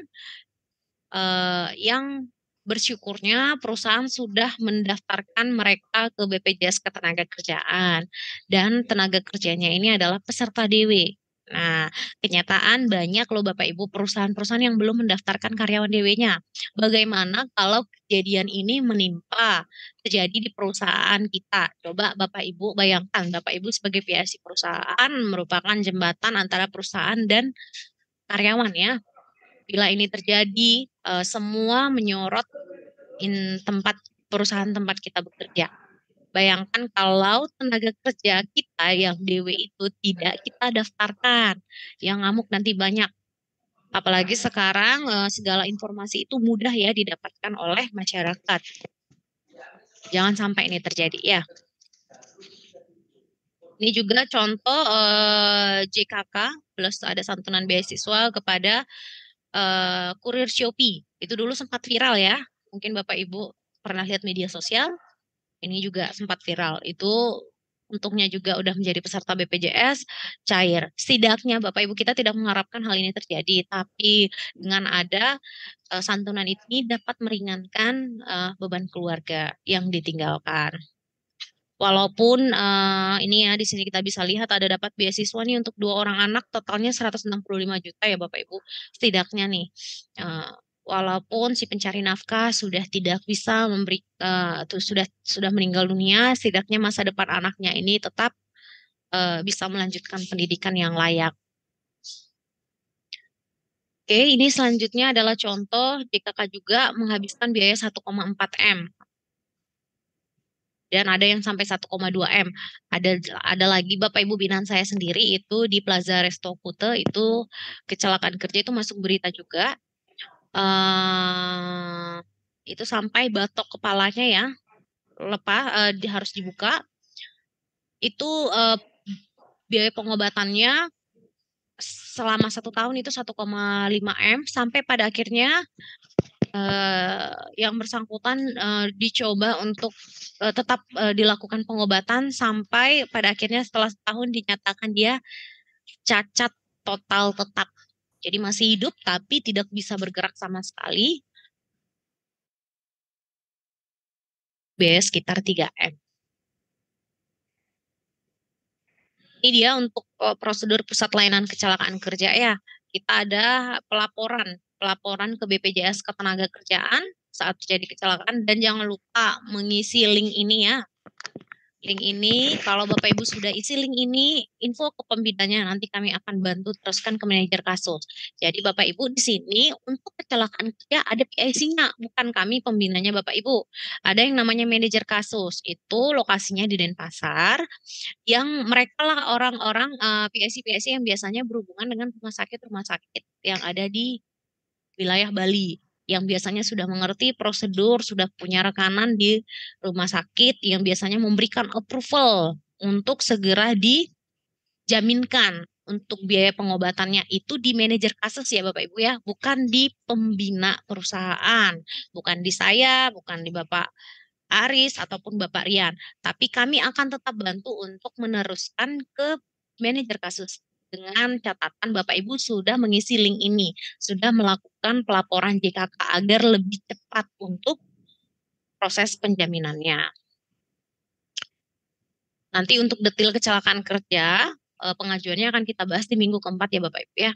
yang bersyukurnya perusahaan sudah mendaftarkan mereka ke BPJS Ketenagakerjaan dan tenaga kerjanya ini adalah peserta DW. Nah, kenyataan banyak loh Bapak Ibu perusahaan-perusahaan yang belum mendaftarkan karyawan DW-nya. Bagaimana kalau kejadian ini menimpa terjadi di perusahaan kita? Coba Bapak Ibu bayangkan, Bapak Ibu sebagai PSI perusahaan merupakan jembatan antara perusahaan dan karyawan ya. Bila ini terjadi, semua menyorot perusahaan tempat kita bekerja. Bayangkan kalau tenaga kerja kita yang DW itu tidak kita daftarkan, yang ngamuk nanti banyak. Apalagi sekarang segala informasi itu mudah ya didapatkan oleh masyarakat. Jangan sampai ini terjadi ya. Ini juga contoh JKK plus ada santunan beasiswa kepada kurir Shopee. Itu dulu sempat viral ya. Mungkin Bapak Ibu pernah lihat media sosial. Ini juga sempat viral. Itu untungnya juga udah menjadi peserta BPJS cair. Setidaknya Bapak Ibu kita tidak mengharapkan hal ini terjadi, tapi dengan ada santunan ini dapat meringankan beban keluarga yang ditinggalkan. Walaupun ini ya di sini kita bisa lihat ada dapat beasiswa nih untuk 2 orang anak totalnya 165 juta ya Bapak Ibu. Setidaknya nih walaupun si pencari nafkah sudah tidak bisa memberi sudah meninggal dunia, setidaknya masa depan anaknya ini tetap bisa melanjutkan pendidikan yang layak. Oke, ini selanjutnya adalah contoh JKK juga menghabiskan biaya 1,4 M. Dan ada yang sampai 1,2 M. Ada lagi Bapak Ibu binaan saya sendiri itu di Plaza Resto Kute itu kecelakaan kerja itu masuk berita juga. Itu sampai batok kepalanya ya harus dibuka. Itu biaya pengobatannya selama 1 tahun itu 1,5 M sampai pada akhirnya yang bersangkutan dicoba untuk tetap dilakukan pengobatan sampai pada akhirnya setelah setahun dinyatakan dia cacat total tetap. Jadi masih hidup tapi tidak bisa bergerak sama sekali. Biaya sekitar 3M. Ini dia untuk prosedur Pusat Layanan Kecelakaan Kerja ya. Kita ada pelaporan ke BPJS Ketenagakerjaan saat terjadi kecelakaan, dan jangan lupa mengisi link ini ya. Link ini, kalau Bapak Ibu sudah isi link ini, info ke pembidanya, nanti kami akan bantu teruskan ke manajer kasus. Jadi Bapak Ibu di sini untuk kecelakaan kerja ada PIC-nya, bukan kami pembinanya Bapak Ibu. Ada yang namanya manajer kasus, itu lokasinya di Denpasar, yang mereka lah orang-orang PIC-PIC yang biasanya berhubungan dengan rumah sakit yang ada di wilayah Bali, yang biasanya sudah mengerti prosedur, sudah punya rekanan di rumah sakit, yang biasanya memberikan approval untuk segera dijaminkan untuk biaya pengobatannya itu di manajer kasus ya Bapak Ibu ya, bukan di pembina perusahaan, bukan di saya, bukan di Bapak Aris ataupun Bapak Rian, tapi kami akan tetap bantu untuk meneruskan ke manajer kasus dengan catatan Bapak Ibu sudah mengisi link ini, sudah melakukan pelaporan JKK agar lebih cepat untuk proses penjaminannya. Nanti untuk detail kecelakaan kerja, pengajuannya akan kita bahas di minggu keempat ya Bapak Ibu ya.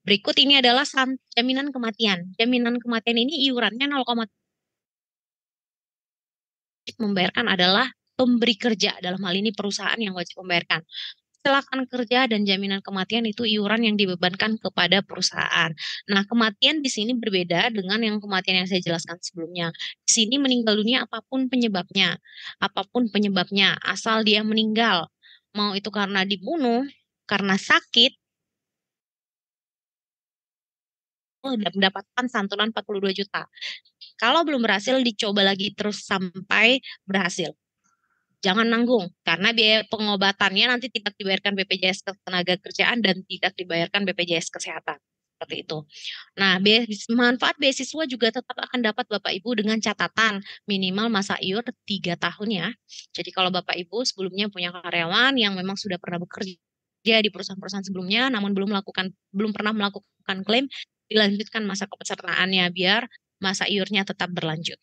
Berikut ini adalah jaminan kematian. Jaminan kematian ini iurannya 0,3 membayarkan adalah pemberi kerja, dalam hal ini perusahaan yang wajib membayarkan. Kecelakaan kerja dan jaminan kematian itu iuran yang dibebankan kepada perusahaan. Nah, kematian di sini berbeda dengan yang kematian yang saya jelaskan sebelumnya. Di sini meninggal dunia apapun penyebabnya, asal dia meninggal, mau itu karena dibunuh, karena sakit, mendapatkan santunan 42 juta. Kalau belum berhasil, dicoba lagi terus sampai berhasil. Jangan nanggung, karena biaya pengobatannya nanti tidak dibayarkan BPJS Ketenagakerjaan dan tidak dibayarkan BPJS Kesehatan. Seperti itu. Nah, manfaat beasiswa juga tetap akan dapat Bapak Ibu dengan catatan minimal masa iur 3 tahun ya. Jadi kalau Bapak Ibu sebelumnya punya karyawan yang memang sudah pernah bekerja di perusahaan-perusahaan sebelumnya, namun belum pernah melakukan klaim, dilanjutkan masa kepesertaannya biar masa iurnya tetap berlanjut.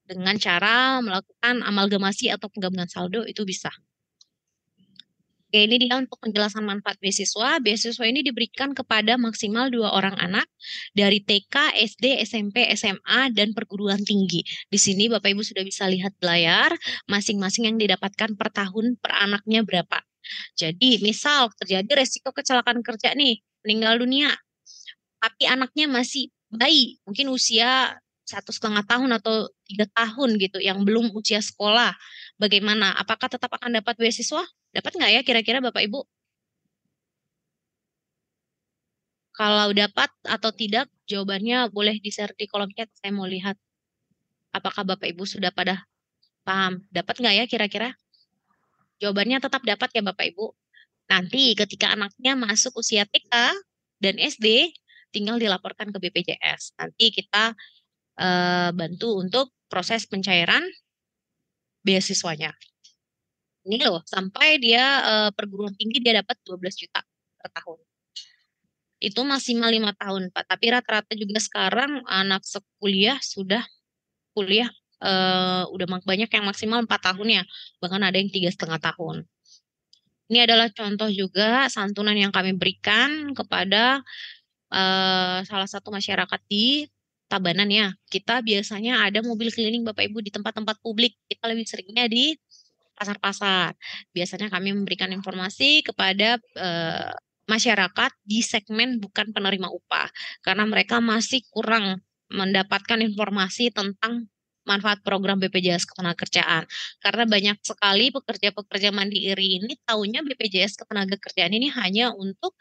Dengan cara melakukan amalgamasi atau penggabungan saldo itu bisa. Oke, ini dia untuk penjelasan manfaat beasiswa. Beasiswa ini diberikan kepada maksimal 2 orang anak dari TK, SD, SMP, SMA, dan perguruan tinggi. Di sini Bapak Ibu sudah bisa lihat di layar masing-masing yang didapatkan per tahun per anaknya berapa. Jadi misal terjadi resiko kecelakaan kerja nih, meninggal dunia, tapi anaknya masih bayi, mungkin usia 1,5 tahun atau 3 tahun gitu, yang belum usia sekolah. Bagaimana? Apakah tetap akan dapat beasiswa? Dapat nggak ya kira-kira Bapak Ibu? Kalau dapat atau tidak, jawabannya boleh di-share di kolom chat. Saya mau lihat apakah Bapak Ibu sudah pada paham. Dapat nggak ya kira-kira? Jawabannya tetap dapat ya Bapak Ibu. Nanti ketika anaknya masuk usia TK dan SD, tinggal dilaporkan ke BPJS. Nanti kita bantu untuk proses pencairan beasiswanya. Ini loh, sampai dia perguruan tinggi dia dapat 12 juta per tahun. Itu maksimal 5 tahun, Pak. Tapi rata-rata juga sekarang anak sekuliah sudah kuliah udah banyak yang maksimal 4 tahun ya. Bahkan ada yang 3,5 tahun. Ini adalah contoh juga santunan yang kami berikan kepada salah satu masyarakat di Tabanan ya. Kita biasanya ada mobil keliling Bapak Ibu di tempat-tempat publik. Kita lebih seringnya di pasar-pasar. Biasanya kami memberikan informasi kepada masyarakat di segmen bukan penerima upah. Karena mereka masih kurang mendapatkan informasi tentang manfaat program BPJS Ketenagakerjaan. Karena banyak sekali pekerja-pekerja mandiri ini taunya BPJS Ketenagakerjaan ini hanya untuk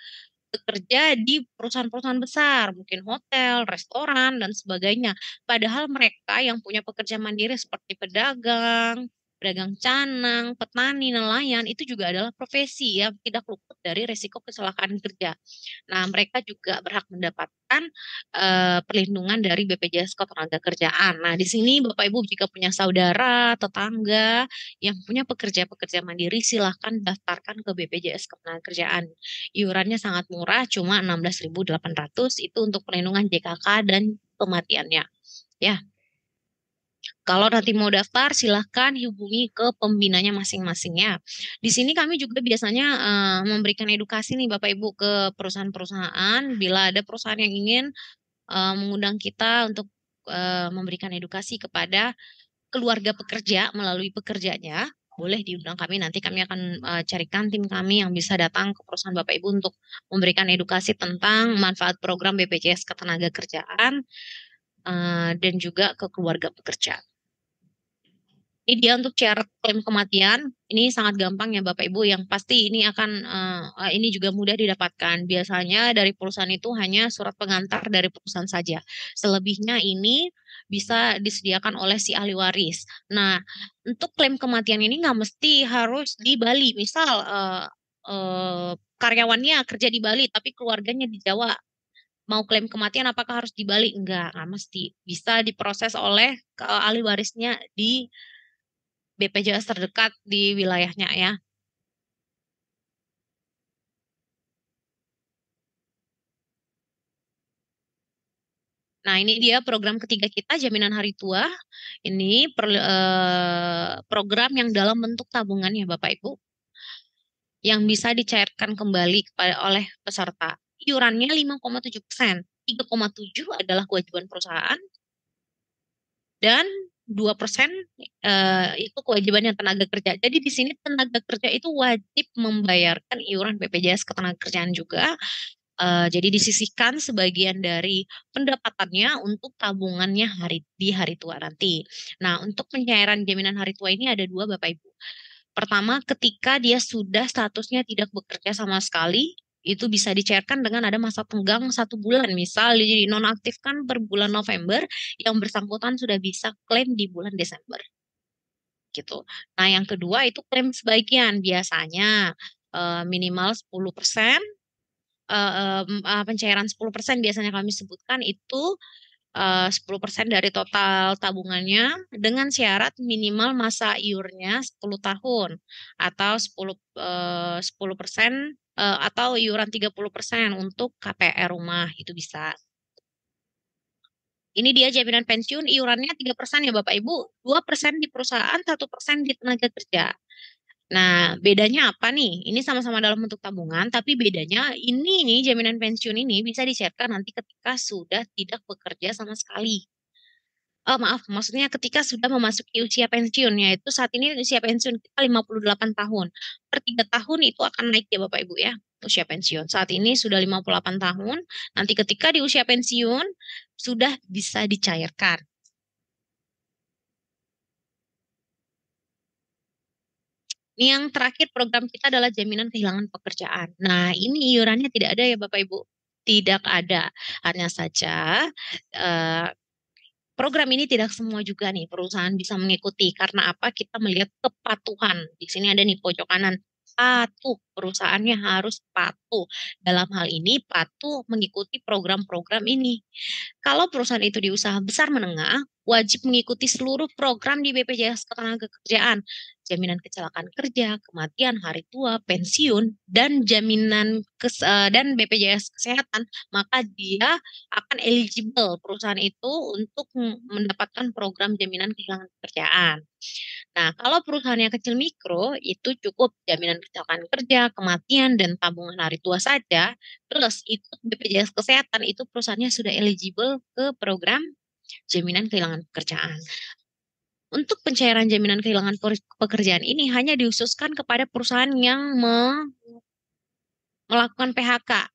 bekerja di perusahaan-perusahaan besar, mungkin hotel, restoran, dan sebagainya. Padahal mereka yang punya pekerja mandiri seperti pedagang, pedagang canang, petani, nelayan itu juga adalah profesi yang tidak luput dari risiko kecelakaan kerja. Nah, mereka juga berhak mendapatkan perlindungan dari BPJS Ketenagakerjaan. Nah, di sini Bapak Ibu jika punya saudara, tetangga yang punya pekerja-pekerja mandiri, silahkan daftarkan ke BPJS Ketenagakerjaan. Iurannya sangat murah, cuma 16.800 itu untuk perlindungan JKK dan kematiannya. Ya. Kalau nanti mau daftar, silahkan hubungi ke pembinanya masing-masing ya. Di sini kami juga biasanya memberikan edukasi nih Bapak Ibu ke perusahaan-perusahaan. Bila ada perusahaan yang ingin mengundang kita untuk memberikan edukasi kepada keluarga pekerja melalui pekerjanya, boleh diundang kami. Nanti kami akan carikan tim kami yang bisa datang ke perusahaan Bapak Ibu untuk memberikan edukasi tentang manfaat program BPJS Ketenagakerjaan dan juga ke keluarga pekerja. Ini dia untuk syarat klaim kematian. Ini sangat gampang ya Bapak Ibu, yang pasti ini akan ini juga mudah didapatkan. Biasanya dari perusahaan itu hanya surat pengantar dari perusahaan saja. Selebihnya ini bisa disediakan oleh si ahli waris. Nah, untuk klaim kematian ini nggak mesti harus di Bali. Misal karyawannya kerja di Bali tapi keluarganya di Jawa. Mau klaim kematian apakah harus di Bali? Enggak mesti. Bisa diproses oleh ahli warisnya di BPJS terdekat di wilayahnya ya. Nah, ini dia program ketiga kita, jaminan hari tua. Ini program yang dalam bentuk tabungan ya Bapak Ibu, yang bisa dicairkan kembali oleh peserta. Iurannya 5,7%. 3,7 adalah kewajiban perusahaan dan 2% itu kewajibannya tenaga kerja. Jadi di sini tenaga kerja itu wajib membayarkan iuran BPJS Ketenagakerjaan juga. Jadi disisihkan sebagian dari pendapatannya untuk tabungannya di hari tua nanti. Nah, untuk pencairan jaminan hari tua ini ada 2 Bapak Ibu. Pertama, ketika dia sudah statusnya tidak bekerja sama sekali, itu bisa dicairkan dengan ada masa tenggang 1 bulan. Misal jadi nonaktifkan per bulan November, yang bersangkutan sudah bisa klaim di bulan Desember. Gitu. Nah, yang kedua itu klaim sebagian. Biasanya minimal 10%. Pencairan 10% biasanya kami sebutkan itu 10% dari total tabungannya dengan syarat minimal masa iurnya 10 tahun atau 10% atau iuran 30% untuk KPR rumah itu bisa. Ini dia jaminan pensiun, iurannya 3% ya Bapak Ibu, 2% di perusahaan, 1% di tenaga kerja. Nah, bedanya apa nih? Ini sama-sama dalam bentuk tabungan, tapi bedanya ini nih jaminan pensiun ini bisa dicairkan nanti ketika sudah tidak bekerja sama sekali. Maaf, maksudnya ketika sudah memasuki usia pensiun, yaitu saat ini usia pensiun kita 58 tahun. Per 3 tahun itu akan naik ya Bapak Ibu ya, usia pensiun. Saat ini sudah 58 tahun, nanti ketika di usia pensiun sudah bisa dicairkan. Ini yang terakhir program kita adalah jaminan kehilangan pekerjaan. Nah, ini iurannya tidak ada ya Bapak Ibu. Tidak ada. Hanya saja program ini tidak semua juga nih perusahaan bisa mengikuti. Karena apa? Kita melihat kepatuhan. Di sini ada nih pojok kanan. Patuh. Perusahaannya harus patuh. Dalam hal ini patuh mengikuti program-program ini. Kalau perusahaan itu di usaha besar menengah, wajib mengikuti seluruh program di BPJS Ketenagakerjaan. Jaminan kecelakaan kerja, kematian, hari tua, pensiun, dan jaminan dan BPJS Kesehatan, maka dia akan eligible perusahaan itu untuk mendapatkan program jaminan kehilangan pekerjaan. Nah, kalau perusahaannya kecil mikro, itu cukup jaminan kecelakaan kerja, kematian, dan tabungan hari tua saja, terus ikut BPJS Kesehatan, itu perusahaannya sudah eligible ke program jaminan kehilangan pekerjaan. Untuk pencairan jaminan kehilangan pekerjaan ini hanya dihususkan kepada perusahaan yang melakukan PHK.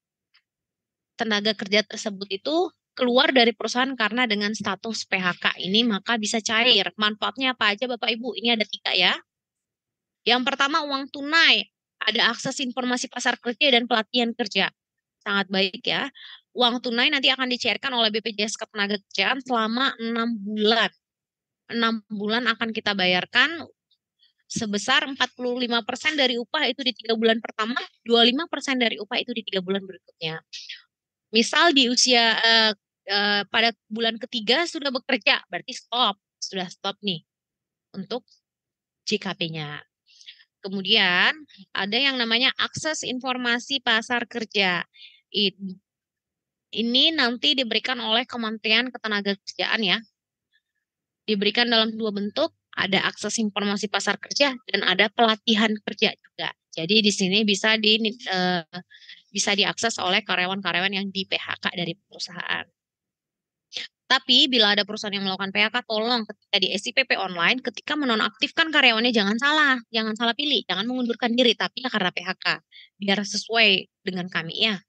Tenaga kerja tersebut itu keluar dari perusahaan karena dengan status PHK ini maka bisa cair. Manfaatnya apa aja Bapak Ibu? Ini ada 3 ya. Yang pertama uang tunai. Ada akses informasi pasar kerja dan pelatihan kerja. Sangat baik ya. Uang tunai nanti akan dicairkan oleh BPJS Ketenagakerjaan selama 6 bulan. 6 bulan akan kita bayarkan sebesar 45% dari upah itu di 3 bulan pertama, 25% dari upah itu di 3 bulan berikutnya. Misal di usia pada bulan ketiga sudah bekerja, berarti sudah stop nih untuk JKP-nya. Kemudian ada yang namanya akses informasi pasar kerja. Ini nanti diberikan oleh Kementerian Ketenagakerjaan ya. Diberikan dalam 2 bentuk, ada akses informasi pasar kerja dan ada pelatihan kerja juga. Jadi di sini bisa diakses oleh karyawan-karyawan yang di PHK dari perusahaan. Tapi bila ada perusahaan yang melakukan PHK, tolong ketika di SIPP online, ketika menonaktifkan karyawannya jangan salah pilih, jangan mengundurkan diri, tapi ya karena PHK, biar sesuai dengan kami ya.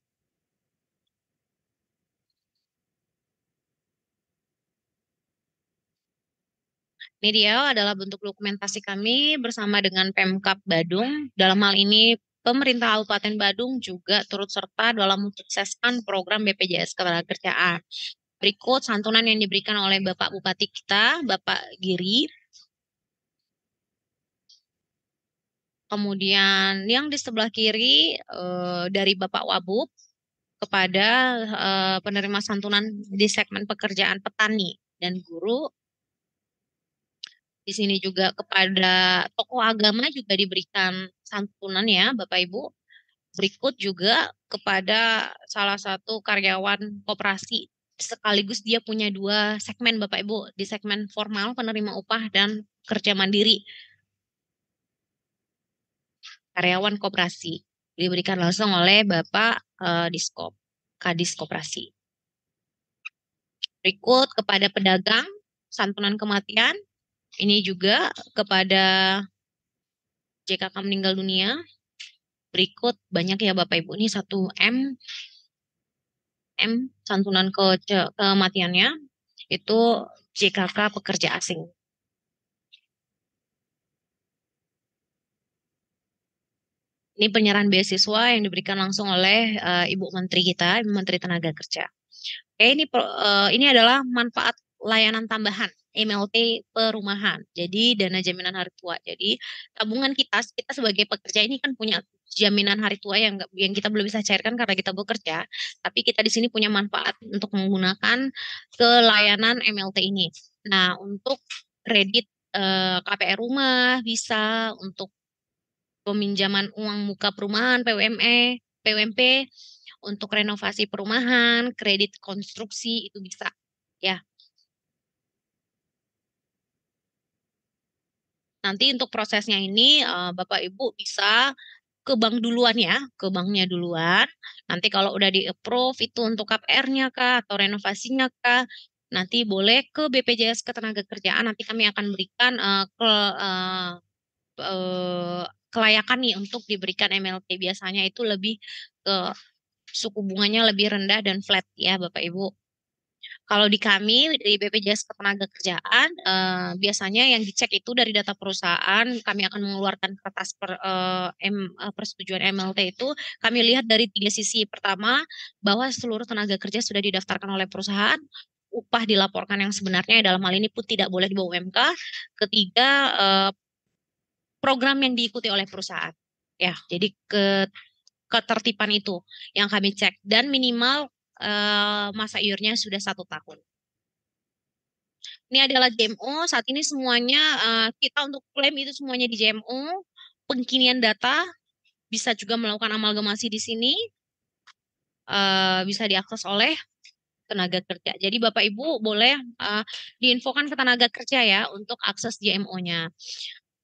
Ini dia adalah bentuk dokumentasi kami bersama dengan Pemkab Badung. Dalam hal ini, pemerintah Kabupaten Badung juga turut serta dalam mensukseskan program BPJS Ketenagakerjaan. Berikut santunan yang diberikan oleh Bapak Bupati kita, Bapak Giri. Kemudian yang di sebelah kiri dari Bapak Wabub kepada penerima santunan di segmen pekerjaan petani dan guru. Di sini juga kepada tokoh agama juga diberikan santunan ya Bapak Ibu. Berikut juga kepada salah satu karyawan koperasi, sekaligus dia punya 2 segmen Bapak Ibu, di segmen formal penerima upah dan kerja mandiri. Karyawan koperasi diberikan langsung oleh Bapak Diskop, Kadis Koperasi. Berikut kepada pedagang, santunan kematian. Ini juga kepada JKK meninggal dunia. Berikut banyak ya Bapak Ibu, ini 1 M santunan kematiannya itu JKK pekerja asing. Ini penyerahan beasiswa yang diberikan langsung oleh Ibu Menteri kita, Ibu Menteri Tenaga Kerja. Oke, ini adalah manfaat layanan tambahan MLT perumahan. Jadi dana jaminan hari tua. Jadi tabungan kita sebagai pekerja ini kan punya jaminan hari tua yang kita belum bisa cairkan karena kita bekerja, tapi kita di sini punya manfaat untuk menggunakan ke layanan MLT ini. Nah, untuk kredit KPR rumah bisa, untuk peminjaman uang muka perumahan PUMP, untuk renovasi perumahan, kredit konstruksi itu bisa ya. Nanti untuk prosesnya ini Bapak Ibu bisa ke bank duluan ya, ke banknya duluan. Nanti kalau udah di-approve itu untuk KPR-nya kah atau renovasinya kah, nanti boleh ke BPJS Ketenagakerjaan, nanti kami akan berikan kelayakan nih untuk diberikan MLT. Biasanya itu lebih ke suku bunganya lebih rendah dan flat ya Bapak Ibu. Kalau di kami, di BPJS Ketenagakerjaan, biasanya yang dicek itu dari data perusahaan, kami akan mengeluarkan kertas persetujuan MLT itu, kami lihat dari 3 sisi. Pertama, bahwa seluruh tenaga kerja sudah didaftarkan oleh perusahaan, upah dilaporkan yang sebenarnya, dalam hal ini pun tidak boleh di bawah UMK. Ketiga, program yang diikuti oleh perusahaan. Ya, jadi ketertiban itu yang kami cek. Dan minimal masa iurnya sudah 1 tahun. Ini adalah JMO, saat ini semuanya kita untuk klaim itu semuanya di JMO, pengkinian data, bisa juga melakukan amalgamasi di sini, bisa diakses oleh tenaga kerja. Jadi Bapak Ibu boleh diinfokan ke tenaga kerja ya untuk akses JMO-nya.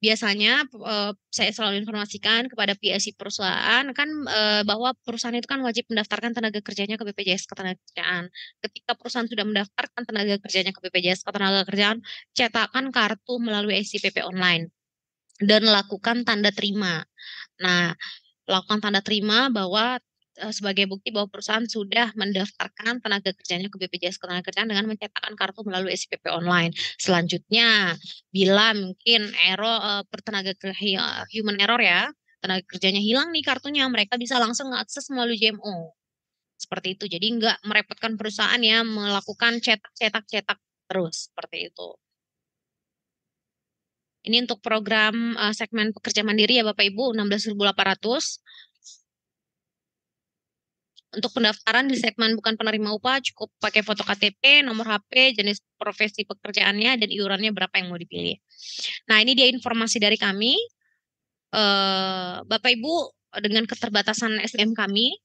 Biasanya saya selalu informasikan kepada PSI perusahaan kan bahwa perusahaan itu kan wajib mendaftarkan tenaga kerjanya ke BPJS Ketenagakerjaan. Ketika perusahaan sudah mendaftarkan tenaga kerjanya ke BPJS Ketenagakerjaan, cetakkan kartu melalui SIPP online dan lakukan tanda terima. Nah, lakukan tanda terima bahwa sebagai bukti bahwa perusahaan sudah mendaftarkan tenaga kerjanya ke BPJS Ketenagakerjaan dengan mencetakkan kartu melalui SIPP online. Selanjutnya, bila mungkin human error ya, tenaga kerjanya hilang nih kartunya, mereka bisa langsung akses melalui JMO. Seperti itu. Jadi nggak merepotkan perusahaan ya melakukan cetak terus seperti itu. Ini untuk program segmen pekerja mandiri ya Bapak Ibu 16.800. Untuk pendaftaran di segmen bukan penerima upah cukup pakai foto KTP, nomor HP, jenis profesi pekerjaannya, dan iurannya berapa yang mau dipilih. Nah ini dia informasi dari kami. Bapak Ibu dengan keterbatasan SDM kami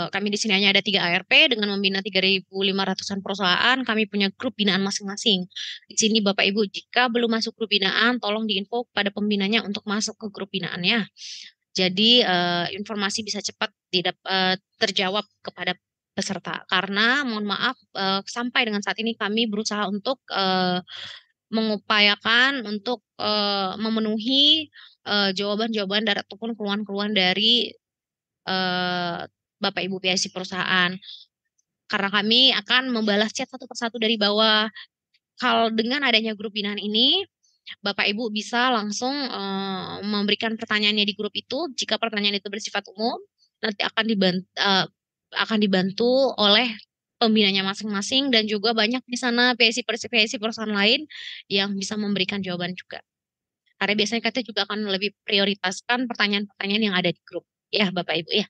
di sini hanya ada 3 ARP dengan membina 3.500-an perusahaan. Kami punya grup binaan masing-masing. Di sini Bapak Ibu jika belum masuk grup binaan, tolong diinfo pada pembinanya untuk masuk ke grup binaannya. Jadi informasi bisa cepat terjawab kepada peserta. Karena mohon maaf sampai dengan saat ini kami berusaha untuk mengupayakan untuk memenuhi jawaban-jawaban ataupun keluhan-keluhan dari Bapak Ibu PIC perusahaan. Karena kami akan membalas chat satu persatu dari bawah. Dengan adanya grup binaan ini, Bapak Ibu bisa langsung memberikan pertanyaannya di grup itu. Jika pertanyaan itu bersifat umum, nanti akan dibantu oleh pembinanya masing-masing dan juga banyak di sana PIC perusahaan lain yang bisa memberikan jawaban juga. Karena biasanya kita juga akan lebih prioritaskan pertanyaan-pertanyaan yang ada di grup. Ya, Bapak Ibu ya.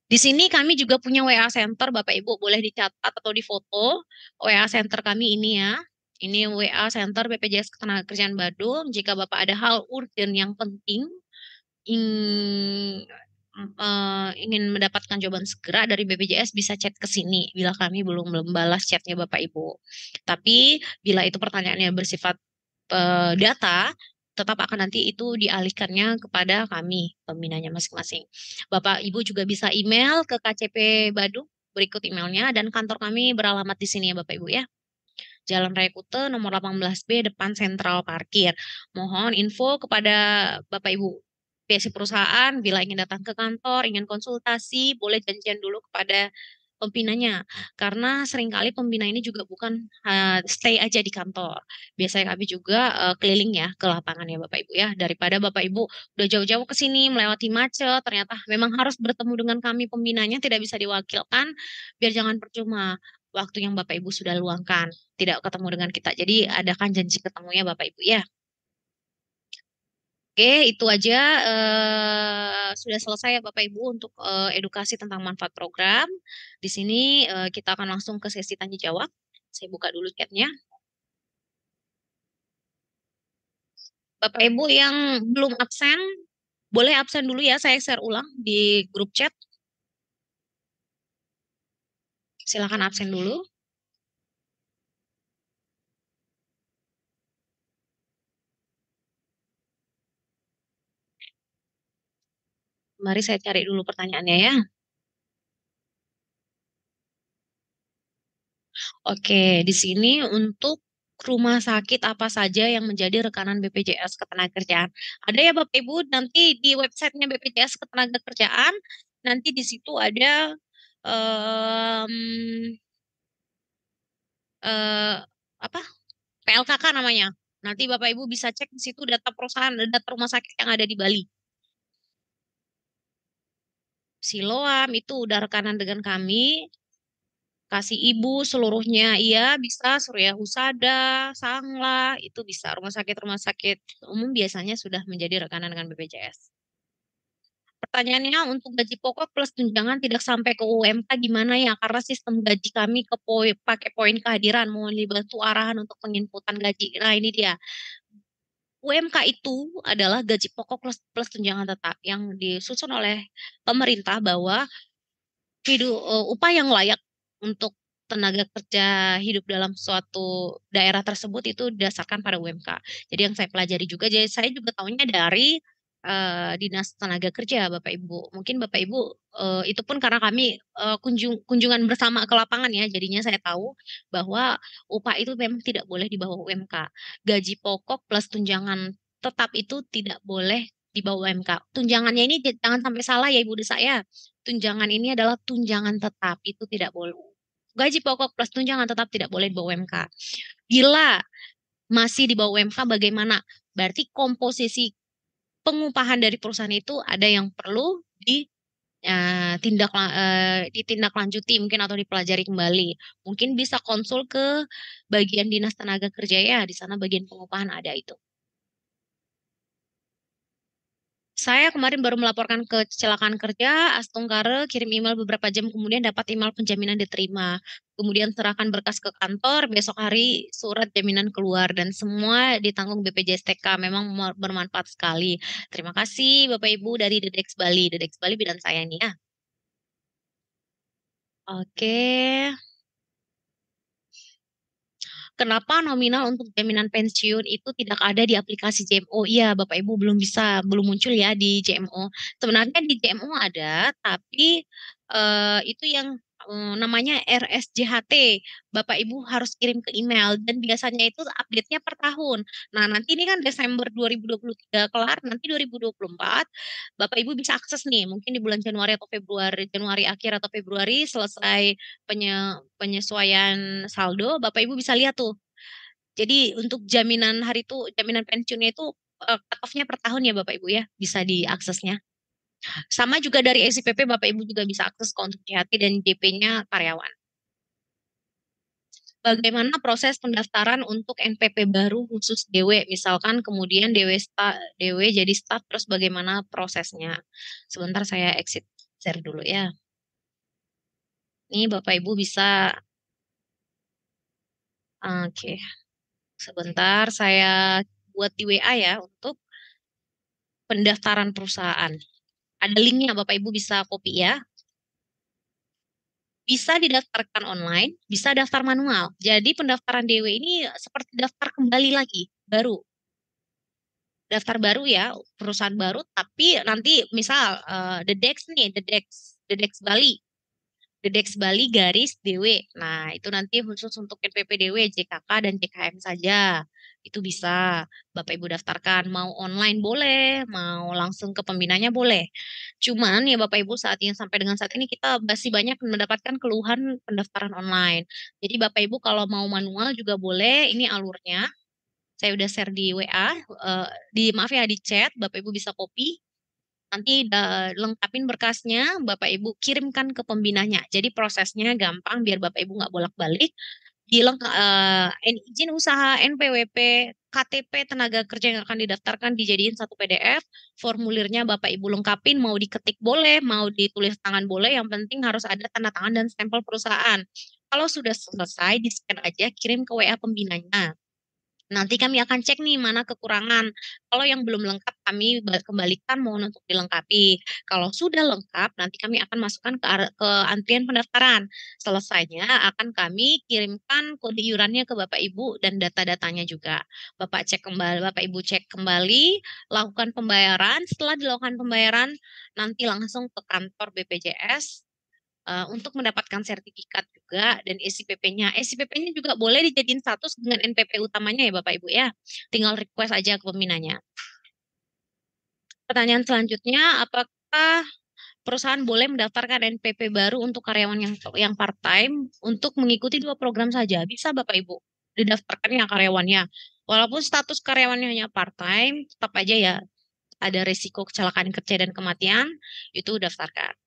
Di sini kami juga punya WA Center, Bapak Ibu boleh dicatat atau difoto. WA Center kami ini ya. Ini WA Center BPJS Ketenagakerjaan Badung. Jika Bapak ada hal urgent yang penting, ingin mendapatkan jawaban segera dari BPJS, bisa chat ke sini bila kami belum membalas chatnya Bapak Ibu. Tapi bila itu pertanyaannya bersifat data, tetap akan nanti itu dialihkannya kepada kami, pembinanya masing-masing. Bapak Ibu juga bisa email ke KCP Badung, berikut emailnya, dan kantor kami beralamat di sini ya Bapak Ibu ya. Jalan Raya Kute nomor 18B depan Sentral Parkir. Mohon info kepada Bapak Ibu PIC perusahaan bila ingin datang ke kantor, ingin konsultasi, boleh janjian dulu kepada pembinanya. Karena seringkali pembina ini juga bukan stay aja di kantor. Biasanya kami juga keliling ya ke lapangan ya Bapak Ibu ya. Daripada Bapak Ibu udah jauh-jauh ke sini melewati macet, ternyata memang harus bertemu dengan kami pembinanya, tidak bisa diwakilkan, biar jangan percuma waktu yang Bapak Ibu sudah luangkan tidak ketemu dengan kita. Jadi adakan janji ketemunya Bapak Ibu ya. Oke, itu aja sudah selesai ya Bapak Ibu untuk edukasi tentang manfaat program. Di sini kita akan langsung ke sesi tanya jawab. Saya buka dulu chatnya. Bapak Ibu yang belum absen, boleh absen dulu ya. Saya share ulang di grup chat. Silakan absen dulu. Mari saya cari dulu pertanyaannya ya. Oke, di sini untuk rumah sakit apa saja yang menjadi rekanan BPJS Ketenagakerjaan. Ada ya Bapak Ibu, nanti di websitenya BPJS Ketenagakerjaan, nanti di situ ada apa PLKK namanya. Nanti Bapak Ibu bisa cek di situ data perusahaan, data rumah sakit yang ada di Bali. Siloam itu udah rekanan dengan kami. Kasih Ibu seluruhnya, iya bisa. Surya Husada, Sangla, itu bisa. Rumah sakit umum biasanya sudah menjadi rekanan dengan BPJS. Pertanyaannya untuk gaji pokok plus tunjangan tidak sampai ke UMK gimana ya? Karena sistem gaji kami pakai poin kehadiran, mohon dibantu arahan untuk penginputan gaji. Nah ini dia. UMK itu adalah gaji pokok plus tunjangan tetap yang disusun oleh pemerintah bahwa upah yang layak untuk tenaga kerja hidup dalam suatu daerah tersebut itu didasarkan pada UMK. Jadi yang saya pelajari juga, jadi saya juga tahunya dari Dinas Tenaga Kerja Bapak Ibu. Mungkin Bapak Ibu itu pun karena kami kunjungan bersama ke lapangan ya, jadinya saya tahu bahwa upah itu memang tidak boleh di bawah UMK. Gaji pokok plus tunjangan tetap itu tidak boleh di bawah UMK. Tunjangannya ini jangan sampai salah ya Ibu Desa ya. Tunjangan ini adalah tunjangan tetap, itu tidak boleh. Gaji pokok plus tunjangan tetap tidak boleh di bawah UMK. Bila masih di bawah UMK bagaimana? Berarti komposisi pengupahan dari perusahaan itu ada yang perlu ditindaklanjuti mungkin atau dipelajari kembali. Mungkin bisa konsul ke bagian Dinas Tenaga Kerja ya, di sana bagian pengupahan ada itu. Saya kemarin baru melaporkan kecelakaan kerja, Astungkare kirim email beberapa jam kemudian dapat email penjaminan diterima. Kemudian serahkan berkas ke kantor, besok hari surat jaminan keluar dan semua ditanggung BPJS TK. Memang bermanfaat sekali. Terima kasih Bapak Ibu dari Dedex Bali. Dedex Bali bidan saya nih ya. Oke. Kenapa nominal untuk jaminan pensiun itu tidak ada di aplikasi JMO? Iya, Bapak Ibu belum muncul ya di JMO. Sebenarnya di JMO ada, tapi itu yang namanya RSJHT. Bapak Ibu harus kirim ke email dan biasanya itu update-nya per tahun. Nah, nanti ini kan Desember 2023 kelar, nanti 2024 Bapak Ibu bisa akses nih, mungkin di bulan Januari atau Februari, Januari akhir atau Februari selesai penyesuaian saldo, Bapak Ibu bisa lihat tuh. Jadi untuk jaminan jaminan pensiunnya itu cut off-nya per tahun ya Bapak Ibu ya, bisa diaksesnya. Sama juga dari SIPP Bapak Ibu juga bisa akses ke untuk JHT dan JP-nya karyawan. Bagaimana proses pendaftaran untuk NPP baru khusus DW, misalkan kemudian DW jadi staff, terus bagaimana prosesnya? Sebentar saya exit share dulu ya. Ini Bapak Ibu bisa, oke. Sebentar saya buat di WA ya untuk pendaftaran perusahaan. Ada linknya Bapak Ibu bisa copy ya. Bisa didaftarkan online, bisa daftar manual. Jadi pendaftaran DW ini seperti daftar kembali lagi, baru. Daftar baru ya, perusahaan baru, tapi nanti misal Dedex nih, Dedex Bali. Dedex Bali garis DW. Nah, itu nanti khusus untuk NPP DW, JKK dan JKM saja. Itu bisa Bapak Ibu daftarkan. Mau online boleh, mau langsung ke pembinanya boleh. Cuman ya Bapak Ibu sampai dengan saat ini kita masih banyak mendapatkan keluhan pendaftaran online. Jadi Bapak Ibu kalau mau manual juga boleh, ini alurnya. Saya udah share di WA, maaf ya di chat, Bapak Ibu bisa copy. Nanti lengkapin berkasnya, Bapak Ibu kirimkan ke pembinanya. Jadi prosesnya gampang biar Bapak Ibu nggak bolak-balik. Izin usaha, NPWP, KTP tenaga kerja yang akan didaftarkan dijadiin satu PDF. Formulirnya Bapak Ibu lengkapin, mau diketik boleh, mau ditulis tangan boleh. Yang penting harus ada tanda tangan dan stempel perusahaan. Kalau sudah selesai, di-scan aja, kirim ke WA pembinanya. Nanti kami akan cek nih mana kekurangan. Kalau yang belum lengkap kami kembalikan mohon untuk dilengkapi. Kalau sudah lengkap nanti kami akan masukkan ke antrian pendaftaran. Selesainya akan kami kirimkan kode iurannya ke Bapak Ibu dan data-datanya juga. Bapak Ibu cek kembali, lakukan pembayaran. Setelah dilakukan pembayaran nanti langsung ke kantor BPJS untuk mendapatkan sertifikat juga dan SIPP-nya. SIPP-nya juga boleh dijadiin status dengan NPP utamanya ya Bapak Ibu ya. Tinggal request aja ke pembinanya. Pertanyaan selanjutnya, apakah perusahaan boleh mendaftarkan NPP baru untuk karyawan yang part-time untuk mengikuti 2 program saja? Bisa Bapak Ibu, didaftarkan ya karyawannya. Walaupun status karyawannya hanya part-time, tetap aja ya ada risiko kecelakaan kerja dan kematian, itu daftarkan.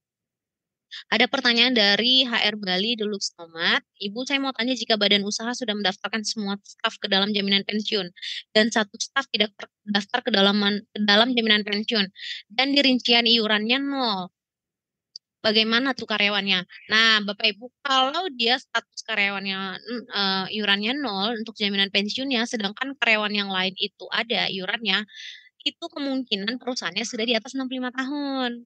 Ada pertanyaan dari HR Bali Deluxe Nomad. Ibu, saya mau tanya jika badan usaha sudah mendaftarkan semua staf ke dalam jaminan pensiun dan satu staf tidak terdaftar ke dalam jaminan pensiun dan rincian iurannya 0. Bagaimana tuh karyawannya? Nah, Bapak Ibu, kalau dia status karyawannya iurannya 0 untuk jaminan pensiunnya, sedangkan karyawan yang lain itu ada iurannya, itu kemungkinan perusahaannya sudah di atas 65 tahun.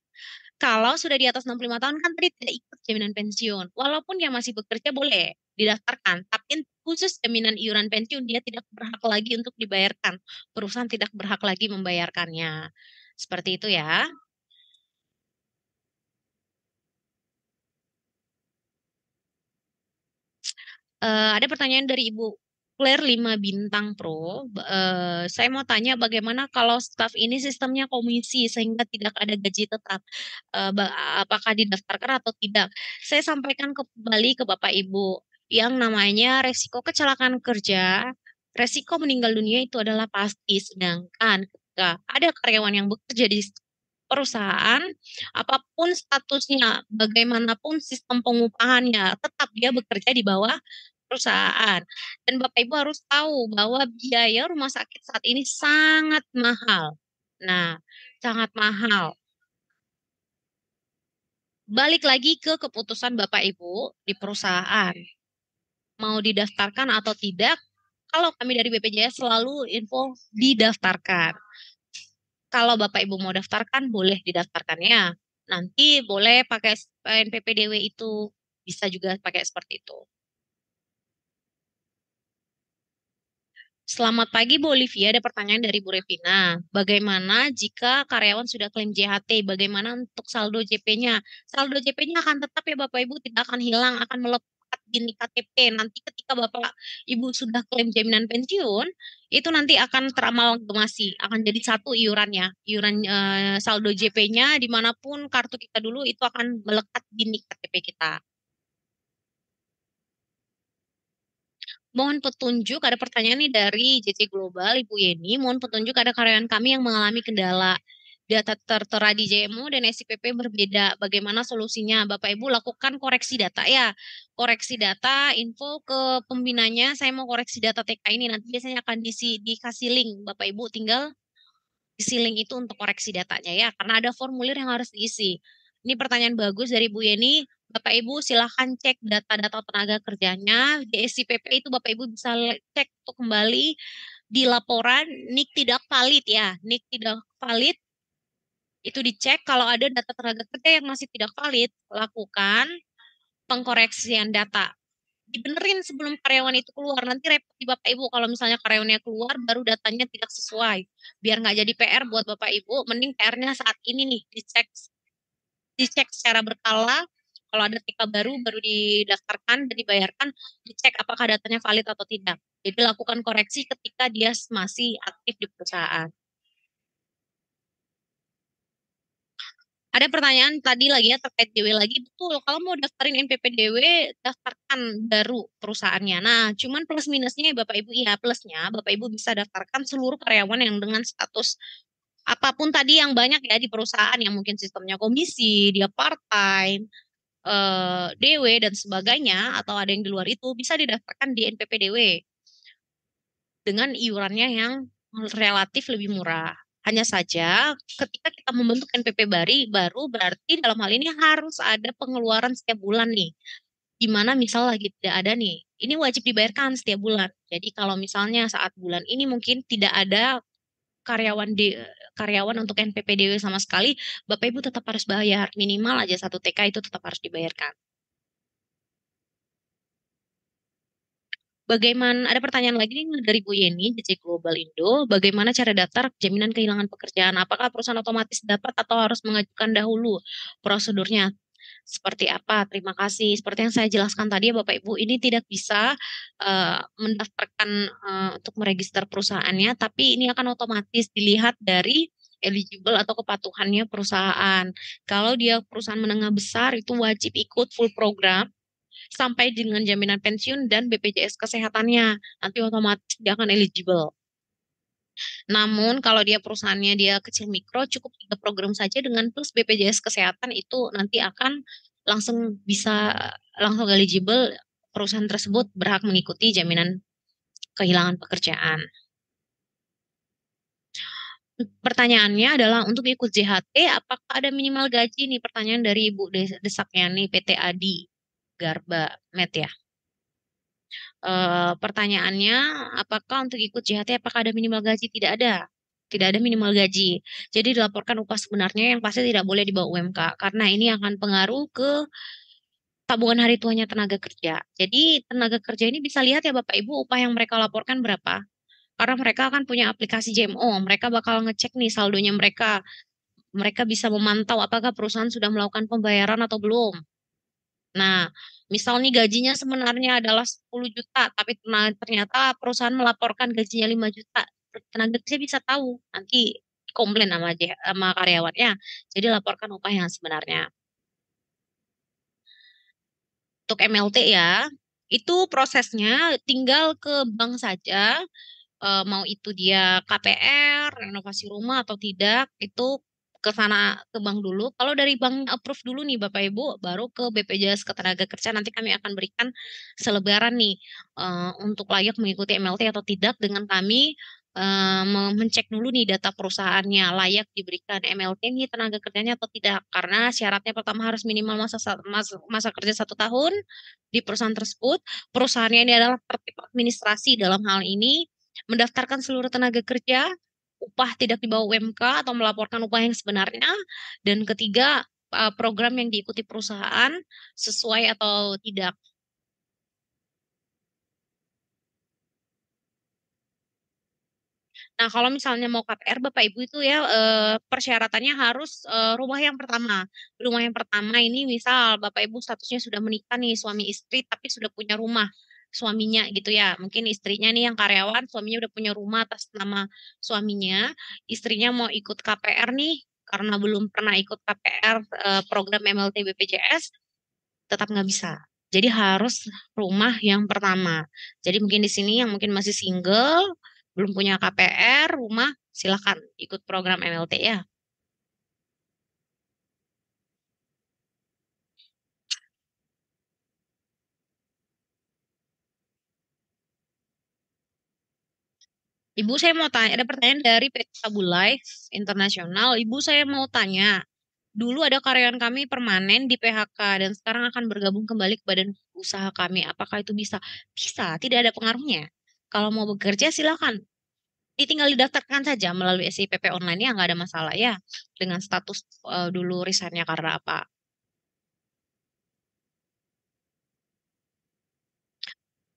Kalau sudah di atas 65 tahun kan tadi tidak ikut jaminan pensiun. Walaupun yang masih bekerja boleh didaftarkan, tapi khusus jaminan iuran pensiun dia tidak berhak lagi untuk dibayarkan. Perusahaan tidak berhak lagi membayarkannya. Seperti itu ya. Ada pertanyaan dari Ibu Claire 5 Bintang Pro. Saya mau tanya bagaimana kalau staf ini sistemnya komisi sehingga tidak ada gaji tetap. Apakah didaftarkan atau tidak? Saya sampaikan kembali ke Bapak Ibu yang namanya resiko kecelakaan kerja, resiko meninggal dunia itu adalah pasti. Sedangkan ketika ada karyawan yang bekerja di perusahaan, apapun statusnya, bagaimanapun sistem pengupahannya, tetap dia bekerja di bawah perusahaan. Dan Bapak Ibu harus tahu bahwa biaya rumah sakit saat ini sangat mahal. Nah, sangat mahal. Balik lagi ke keputusan Bapak Ibu di perusahaan. Mau didaftarkan atau tidak, kalau kami dari BPJS selalu info didaftarkan. Kalau Bapak Ibu mau daftarkan, boleh didaftarkannya. Nanti boleh pakai NPPDW itu, bisa juga pakai seperti itu. Selamat pagi Bu Olivia, ada pertanyaan dari Bu Revina. Bagaimana jika karyawan sudah klaim JHT? Bagaimana untuk saldo JP-nya? Saldo JP-nya akan tetap ya Bapak Ibu, tidak akan hilang, akan melekat di NIK KTP. Nanti ketika Bapak Ibu sudah klaim jaminan pensiun, itu nanti akan teramalgamasi, akan jadi satu iurannya. Iuran saldo JP-nya dimanapun kartu kita dulu itu akan melekat di NIK KTP kita. Mohon petunjuk, ada pertanyaan nih dari JC Global, Ibu Yeni. Mohon petunjuk, ada karyawan kami yang mengalami kendala. Data tertera di JMO dan SIPP berbeda. Bagaimana solusinya? Bapak Ibu lakukan koreksi data ya. Koreksi data, info ke pembinanya, saya mau koreksi data TK ini. Nanti biasanya akan dikasih link. Bapak Ibu tinggal isi link itu untuk koreksi datanya ya. Karena ada formulir yang harus diisi. Ini pertanyaan bagus dari Bu Yeni. Bapak Ibu silahkan cek data-data tenaga kerjanya. Di SIPP itu Bapak Ibu bisa cek untuk kembali di laporan NIK tidak valid ya. NIK tidak valid itu dicek. Kalau ada data tenaga kerja yang masih tidak valid, lakukan pengkoreksian data. Dibenerin sebelum karyawan itu keluar. Nanti repot di Bapak Ibu kalau misalnya karyawannya keluar baru datanya tidak sesuai. Biar nggak jadi PR buat Bapak Ibu, mending PR-nya saat ini nih dicek secara berkala. Kalau ada TK baru didaftarkan dan dibayarkan, dicek apakah datanya valid atau tidak. Jadi lakukan koreksi ketika dia masih aktif di perusahaan. Ada pertanyaan tadi lagi ya terkait DW lagi, betul. Kalau mau daftarin NPPDW, daftarkan baru perusahaannya. Nah, cuman plus minusnya Bapak Ibu, ya plusnya Bapak Ibu bisa daftarkan seluruh karyawan yang dengan status apapun tadi yang banyak ya di perusahaan, yang mungkin sistemnya komisi, dia part-time, DW dan sebagainya, atau ada yang di luar itu, bisa didaftarkan di NPPDW dengan iurannya yang relatif lebih murah. Hanya saja ketika kita membentuk NPP baru berarti dalam hal ini harus ada pengeluaran setiap bulan nih. Di mana misal lagi tidak ada nih, ini wajib dibayarkan setiap bulan. Jadi kalau misalnya saat bulan ini mungkin tidak ada karyawan untuk NPPDW sama sekali, Bapak Ibu tetap harus bayar, minimal aja 1 TK itu tetap harus dibayarkan. Bagaimana, ada pertanyaan lagi nih dari Bu Yeni, JC Global Indo, bagaimana cara daftar jaminan kehilangan pekerjaan? Apakah perusahaan otomatis dapat atau harus mengajukan dahulu prosedurnya? Seperti apa? Terima kasih. Seperti yang saya jelaskan tadi ya Bapak Ibu, ini tidak bisa mendaftarkan untuk meregister perusahaannya, tapi ini akan otomatis dilihat dari eligible atau kepatuhannya perusahaan. Kalau dia perusahaan menengah besar itu wajib ikut full program sampai dengan jaminan pensiun dan BPJS kesehatannya. Nanti otomatis dia akan eligible. Namun kalau dia perusahaannya dia kecil mikro, cukup 3 program saja dengan plus BPJS kesehatan itu nanti akan langsung eligible, perusahaan tersebut berhak mengikuti jaminan kehilangan pekerjaan. Pertanyaannya adalah untuk ikut JHT apakah ada minimal gaji nih? Pertanyaan dari Ibu Desakyani PT Adi Garba Met ya. Pertanyaannya, apakah untuk ikut JHT apakah ada minimal gaji? Tidak ada. Tidak ada minimal gaji. Jadi dilaporkan upah sebenarnya yang pasti tidak boleh di bawah UMK karena ini akan pengaruh ke tabungan hari tuanya tenaga kerja. Jadi tenaga kerja ini bisa lihat ya Bapak Ibu upah yang mereka laporkan berapa. Karena mereka akan punya aplikasi JMO, mereka bakal ngecek nih saldonya mereka. Mereka bisa memantau apakah perusahaan sudah melakukan pembayaran atau belum. Nah, misal nih gajinya sebenarnya adalah 10 juta, tapi ternyata perusahaan melaporkan gajinya 5 juta. Tenaga kerja bisa tahu, nanti komplain sama karyawannya. Jadi laporkan upah yang sebenarnya. Untuk MLT ya, itu prosesnya tinggal ke bank saja, mau itu dia KPR, renovasi rumah atau tidak, itu ke sana ke bank dulu. Kalau dari bank approve dulu nih Bapak Ibu, baru ke BPJS Ketenagakerjaan. Nanti kami akan berikan selebaran nih untuk layak mengikuti MLT atau tidak dengan kami mengecek dulu nih data perusahaannya layak diberikan MLT nih tenaga kerjanya atau tidak. Karena syaratnya pertama harus minimal masa kerja 1 tahun di perusahaan tersebut. Perusahaannya ini adalah tertib administrasi dalam hal ini, mendaftarkan seluruh tenaga kerja, upah tidak di bawah UMK atau melaporkan upah yang sebenarnya. Dan ketiga, program yang diikuti perusahaan sesuai atau tidak. Nah, kalau misalnya mau KPR, Bapak Ibu itu ya persyaratannya harus rumah yang pertama. Rumah yang pertama ini misal Bapak Ibu statusnya sudah menikah nih, suami istri, tapi sudah punya rumah suaminya gitu ya. Mungkin istrinya nih yang karyawan, suaminya udah punya rumah atas nama suaminya. Istrinya mau ikut KPR nih, karena belum pernah ikut KPR program MLT BPJS, tetap nggak bisa. Jadi harus rumah yang pertama. Jadi mungkin di sini yang mungkin masih single, belum punya KPR, rumah, silakan ikut program MLT ya. Ibu saya mau tanya, ada pertanyaan dari PT Sabu Life Internasional. Ibu saya mau tanya, dulu ada karyawan kami permanen di PHK dan sekarang akan bergabung kembali ke badan usaha kami. Apakah itu bisa? Bisa, tidak ada pengaruhnya. Kalau mau bekerja silakan. Tinggal didaftarkan saja melalui SIPP online ya, nggak ada masalah ya. Dengan status dulu resign-nya karena apa.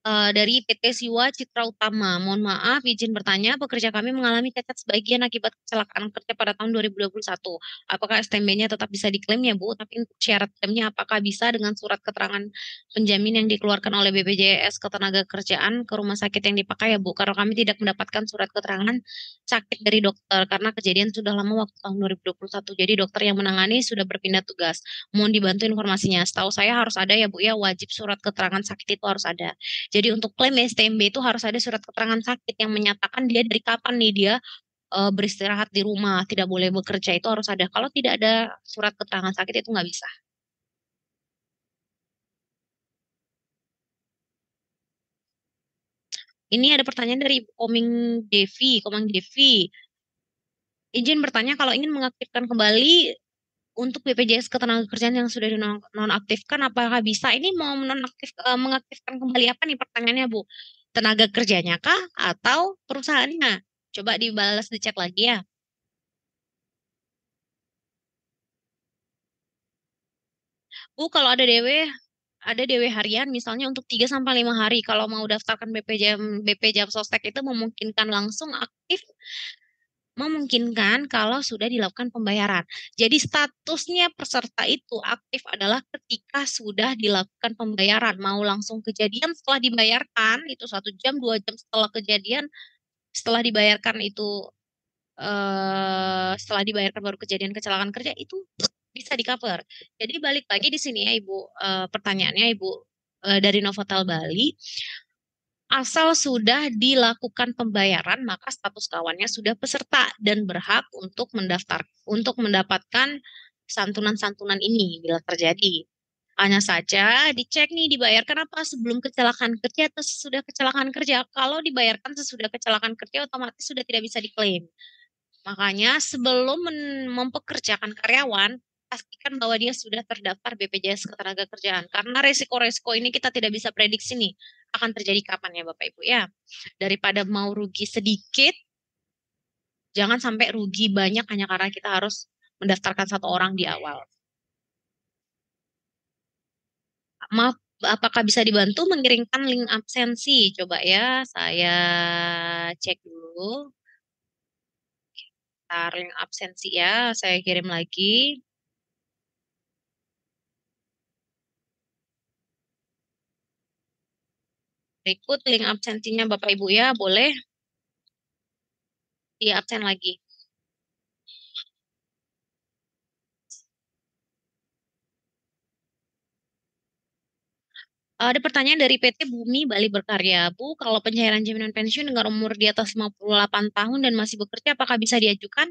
Dari PT Siwa Citra Utama. Mohon maaf, izin bertanya, pekerja kami mengalami cacat sebagian akibat kecelakaan kerja pada tahun 2021. Apakah STMB-nya tetap bisa diklaim ya, Bu? Tapi untuk syarat klaimnya apakah bisa dengan surat keterangan penjamin yang dikeluarkan oleh BPJS Ketenagakerjaan ke rumah sakit yang dipakai ya, Bu? Karena kami tidak mendapatkan surat keterangan sakit dari dokter karena kejadian sudah lama waktu tahun 2021. Jadi dokter yang menangani sudah berpindah tugas. Mohon dibantu informasinya. Setahu saya harus ada ya, Bu ya, wajib surat keterangan sakit itu harus ada. Jadi untuk klaim STMB itu harus ada surat keterangan sakit yang menyatakan dia dari kapan nih dia beristirahat di rumah, tidak boleh bekerja itu harus ada. Kalau tidak ada surat keterangan sakit itu nggak bisa. Ini ada pertanyaan dari Komang Devi. Izin bertanya kalau ingin mengaktifkan kembali untuk BPJS Ketenagakerjaan yang sudah dinonaktifkan, apakah bisa? Ini mau mengaktifkan kembali apa nih pertanyaannya, Bu? Tenaga kerjanya kah atau perusahaannya? Coba dibalas di chat lagi ya. Bu, kalau ada DW harian misalnya untuk 3 sampai 5 hari. Kalau mau daftarkan BP Jam Sostek itu memungkinkan langsung aktif, memungkinkan kalau sudah dilakukan pembayaran. Jadi statusnya peserta itu aktif adalah ketika sudah dilakukan pembayaran. Mau langsung kejadian setelah dibayarkan, itu 1 jam, 2 jam setelah kejadian, setelah dibayarkan itu setelah dibayarkan baru kejadian kecelakaan kerja itu bisa di cover. Jadi balik lagi di sini ya Ibu, pertanyaannya Ibu dari Novotel Bali, asal sudah dilakukan pembayaran maka status kawannya sudah peserta dan berhak untuk mendapatkan santunan-santunan ini bila terjadi. Hanya saja dicek nih dibayarkan apa sebelum kecelakaan kerja atau sesudah kecelakaan kerja. Kalau dibayarkan sesudah kecelakaan kerja otomatis sudah tidak bisa diklaim. Makanya sebelum mempekerjakan karyawan, pastikan bahwa dia sudah terdaftar BPJS Ketenagakerjaan. Karena resiko-resiko ini kita tidak bisa prediksi nih akan terjadi kapan ya Bapak Ibu ya. Daripada mau rugi sedikit, jangan sampai rugi banyak hanya karena kita harus mendaftarkan 1 orang di awal. Maaf, apakah bisa dibantu mengirimkan link absensi? Coba ya, saya cek dulu. Link absensi ya, saya kirim lagi. Berikut link absensinya Bapak Ibu ya, boleh di absen lagi. Ada pertanyaan dari PT Bumi Bali Berkarya. Bu, kalau pencairan jaminan pensiun dengan umur di atas 58 tahun dan masih bekerja, apakah bisa diajukan?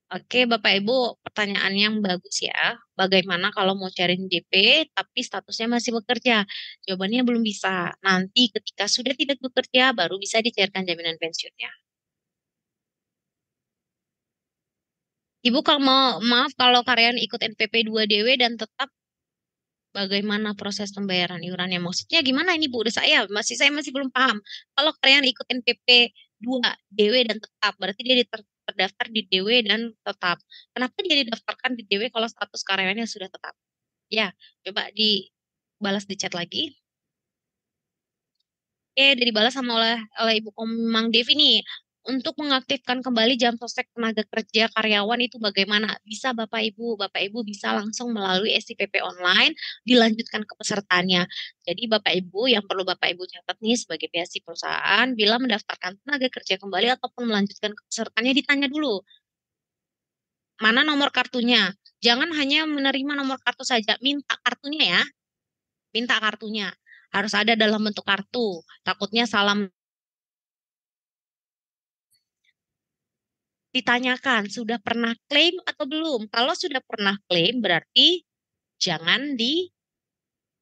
Oke, Bapak Ibu, pertanyaan yang bagus ya. Bagaimana kalau mau cari JP tapi statusnya masih bekerja? Jawabannya belum bisa. Nanti ketika sudah tidak bekerja baru bisa dicairkan jaminan pensiunnya. Ibu kalau maaf kalau karyawan ikut NPP 2DW dan tetap bagaimana proses pembayaran iurannya? Maksudnya gimana ini Bu? Saya masih belum paham. Kalau karyawan ikut NPP 2DW dan tetap, berarti dia terdaftar di DW dan tetap. Kenapa dia didaftarkan di DW kalau status karyawannya sudah tetap? Ya, coba dibalas di chat lagi. Oke, udah dibalas sama oleh Ibu Komang Devi nih. Untuk mengaktifkan kembali jam sostek tenaga kerja karyawan itu bagaimana? Bisa Bapak Ibu bisa langsung melalui SIPP online dilanjutkan ke pesertanya. Jadi Bapak Ibu yang perlu Bapak Ibu catat nih sebagai PSI perusahaan bila mendaftarkan tenaga kerja kembali ataupun melanjutkan ke pesertanya ditanya dulu mana nomor kartunya. Jangan hanya menerima nomor kartu saja, minta kartunya ya. Minta kartunya. Harus ada dalam bentuk kartu. Takutnya salah. Ditanyakan, sudah pernah klaim atau belum? Kalau sudah pernah klaim, berarti jangan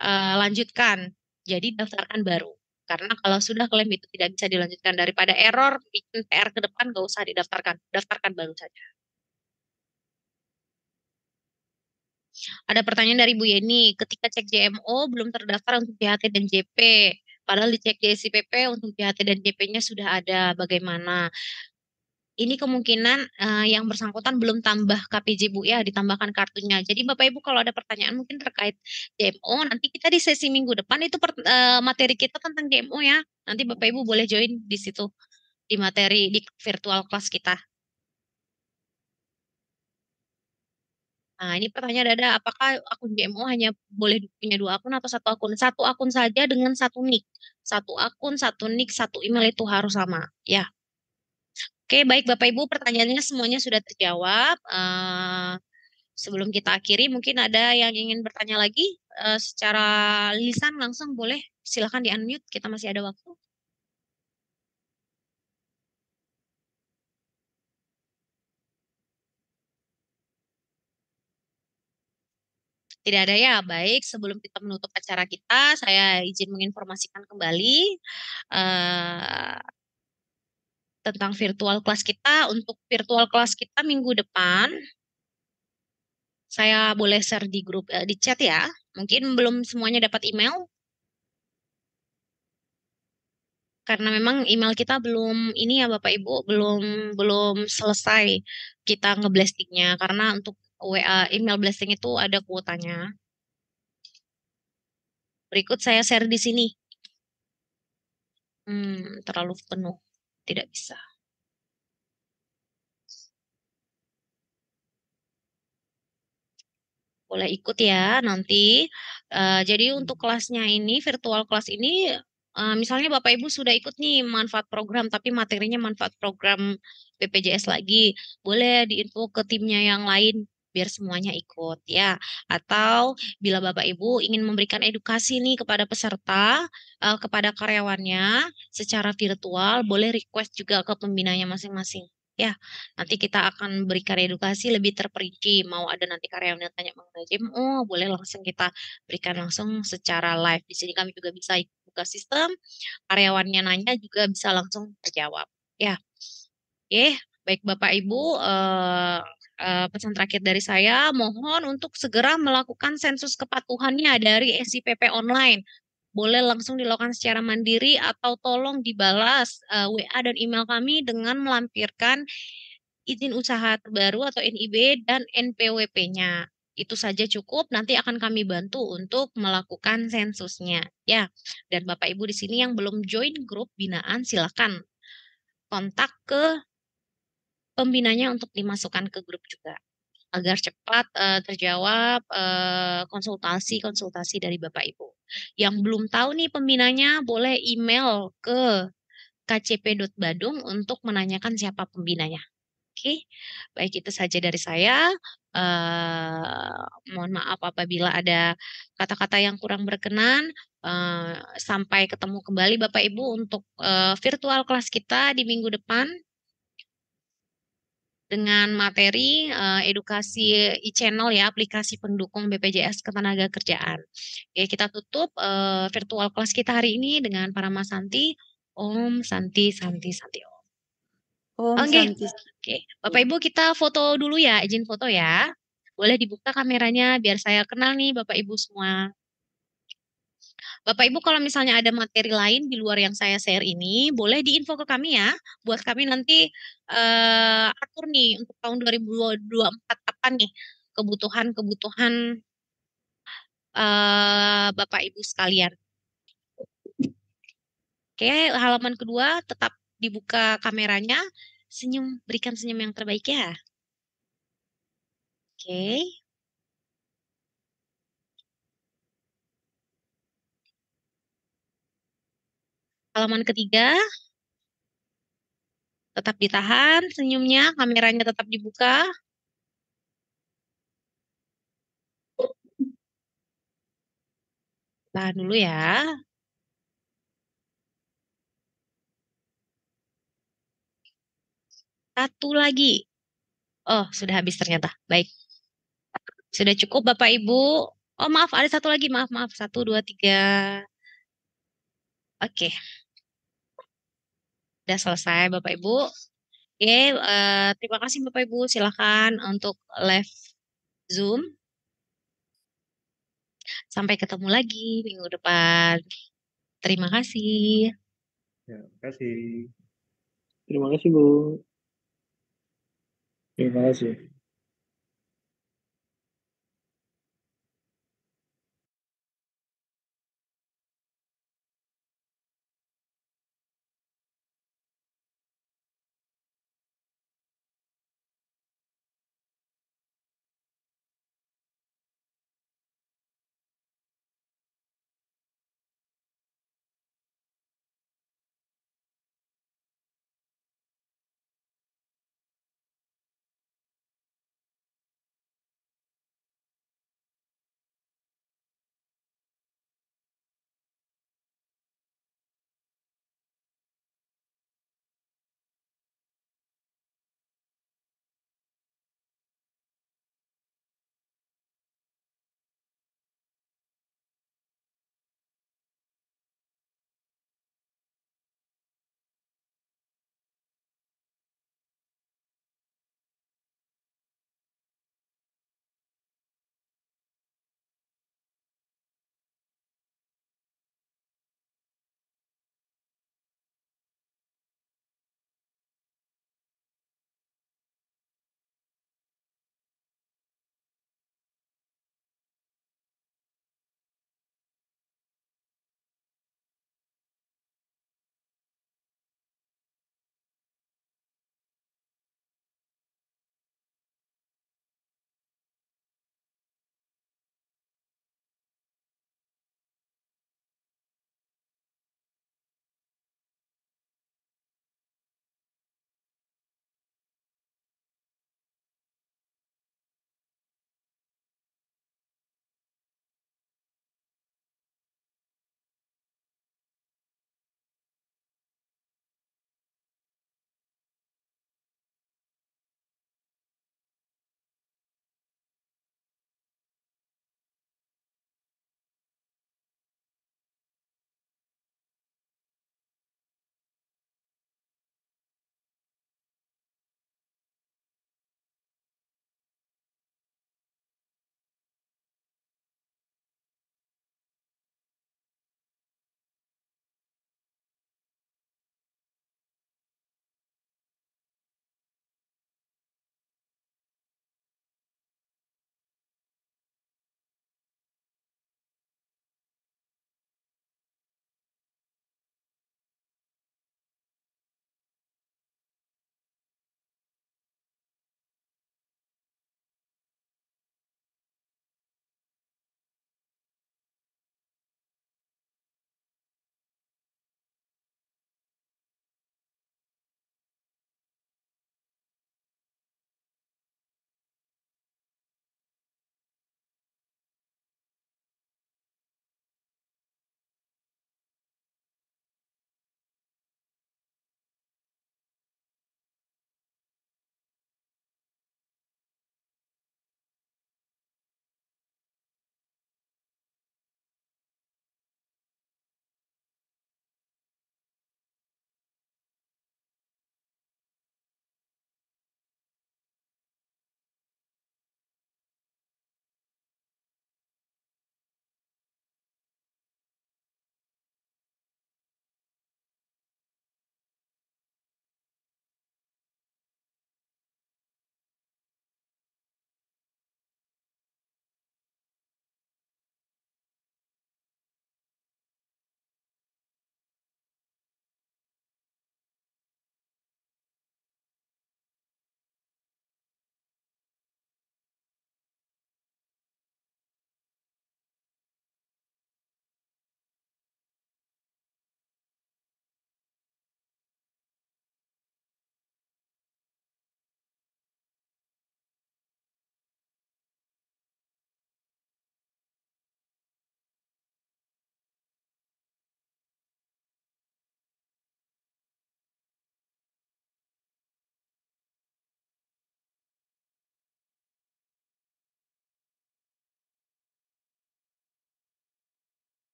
dilanjutkan. Jadi daftarkan baru. Karena kalau sudah klaim itu tidak bisa dilanjutkan. Daripada error, bikin PR ke depan, nggak usah didaftarkan. Daftarkan baru saja. Ada pertanyaan dari Bu Yeni, ketika cek JMO belum terdaftar untuk JHT dan JP. Padahal dicek di SIPP untuk JHT dan JP-nya sudah ada. Bagaimana? Ini kemungkinan yang bersangkutan belum tambah KPJ Bu ya, ditambahkan kartunya. Jadi Bapak Ibu kalau ada pertanyaan mungkin terkait DMO, nanti kita di sesi minggu depan itu materi kita tentang DMO ya. Nanti Bapak Ibu boleh join di situ, di materi, di virtual class kita. Nah ini pertanyaan ada, apakah akun DMO hanya boleh punya 2 akun atau 1 akun? 1 akun saja dengan 1 nick. 1 akun, 1 nick, 1 email itu harus sama ya. Oke, baik Bapak Ibu, pertanyaannya semuanya sudah terjawab. Sebelum kita akhiri, mungkin ada yang ingin bertanya lagi secara lisan langsung boleh. Silakan di-unmute, kita masih ada waktu. Tidak ada ya, baik. Sebelum kita menutup acara kita, saya izin menginformasikan kembali tentang virtual class kita. Untuk virtual class kita minggu depan, saya boleh share di grup, di chat ya. Mungkin belum semuanya dapat email. Karena memang email kita belum ini ya Bapak Ibu, belum selesai kita ngeblastingnya. Karena untuk WA email blasting itu ada kuotanya. Berikut saya share di sini. Terlalu penuh, tidak bisa. Boleh ikut ya nanti. Jadi untuk kelasnya ini, virtual kelas ini, misalnya Bapak Ibu sudah ikut nih manfaat program, tapi materinya manfaat program BPJS lagi. Boleh diinfo ke timnya yang lain, biar semuanya ikut ya. Atau bila Bapak Ibu ingin memberikan edukasi nih kepada peserta, kepada karyawannya secara virtual, boleh request juga ke pembinanya masing-masing. Ya, nanti kita akan berikan edukasi lebih terperinci. Mau ada nanti karyawan yang tanya mengenai JMO, boleh langsung kita berikan langsung secara live. Di sini kami juga bisa buka sistem, karyawannya nanya juga bisa langsung terjawab. Ya, oke, baik Bapak Ibu, pesan terakhir dari saya, mohon untuk segera melakukan sensus kepatuhannya dari SIPP online. Boleh langsung dilakukan secara mandiri atau tolong dibalas WA dan email kami dengan melampirkan izin usaha terbaru atau NIB dan NPWP-nya. Itu saja cukup, nanti akan kami bantu untuk melakukan sensusnya. Ya, dan Bapak Ibu di sini yang belum join grup binaan silakan kontak ke pembinanya untuk dimasukkan ke grup juga agar cepat terjawab konsultasi dari Bapak Ibu. Yang belum tahu nih pembinanya boleh email ke kcp.badung untuk menanyakan siapa pembinanya. Oke, baik itu saja dari saya. Mohon maaf apabila ada kata-kata yang kurang berkenan. Sampai ketemu kembali Bapak Ibu untuk virtual kelas kita di minggu depan. dengan materi edukasi e-channel ya, aplikasi pendukung BPJS Ketenagakerjaan. Oke, kita tutup virtual kelas kita hari ini dengan Parama Santi. Om Santi Santi Santi Om. Om Oke, Santi. oke. Bapak Ibu kita foto dulu ya, izin foto ya. Boleh dibuka kameranya biar saya kenal nih Bapak Ibu semua. Bapak Ibu kalau misalnya ada materi lain di luar yang saya share ini, boleh diinfo ke kami ya. Buat kami nanti atur nih untuk tahun 2024 apa nih kebutuhan-kebutuhan Bapak Ibu sekalian. Oke, halaman kedua tetap dibuka kameranya. Senyum, berikan senyum yang terbaik ya. Oke. Halaman ketiga, tetap ditahan senyumnya, kameranya tetap dibuka. Tahan dulu ya. Satu lagi. Oh, sudah habis ternyata. Baik. Sudah cukup Bapak Ibu. Oh, maaf, ada satu lagi. Maaf, maaf. Satu, dua, tiga. Oke. Sudah selesai Bapak Ibu. Oke, terima kasih Bapak Ibu. Silakan untuk live Zoom. Sampai ketemu lagi minggu depan. Terima kasih. Ya, terima kasih. Terima kasih, Bu. Terima kasih.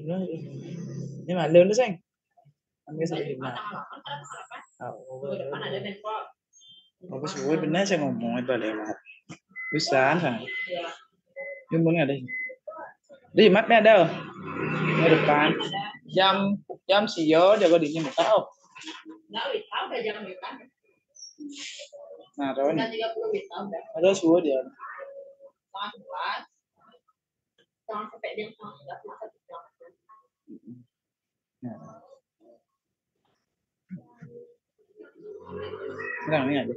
Nhưng mà lương nó xanh anh cái gì mà cái suối bên đấy sẽ ngomong itu lewat bisa kan nhưng muốn ngày đi mắt mẹ đâu ngay depan jam sio jaga dirinya mau tahu nah tahu nih ada suhu dia Sekarang ini aja.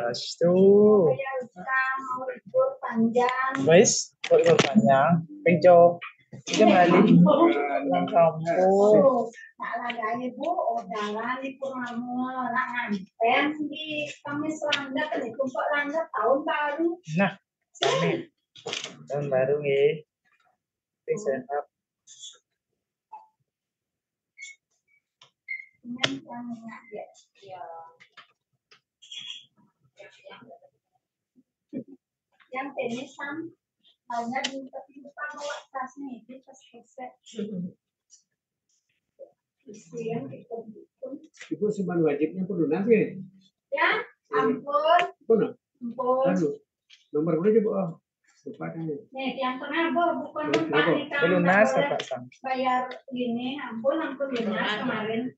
Astu. Guys, libur panjang. Kejo. Kita balik pulang kampung. Bu, jalan di Purnomo, nganten di Kamis Langga, tadi kumpul Langga tahun baru. Nah, amin. Tahun baru nih. Sehat. Yang tenisan, hanya di tepi depan bawa tasnya itu tas keset. Ibu simpan wajibnya pelunas ya? Ya, ampun. Ampun. Ampun. Nomor berapa Bu? Lupa kan? Nih, yang tengah bukan mempanit Pelunas Pak Sam. Bayar ini, ampun lunas kemarin.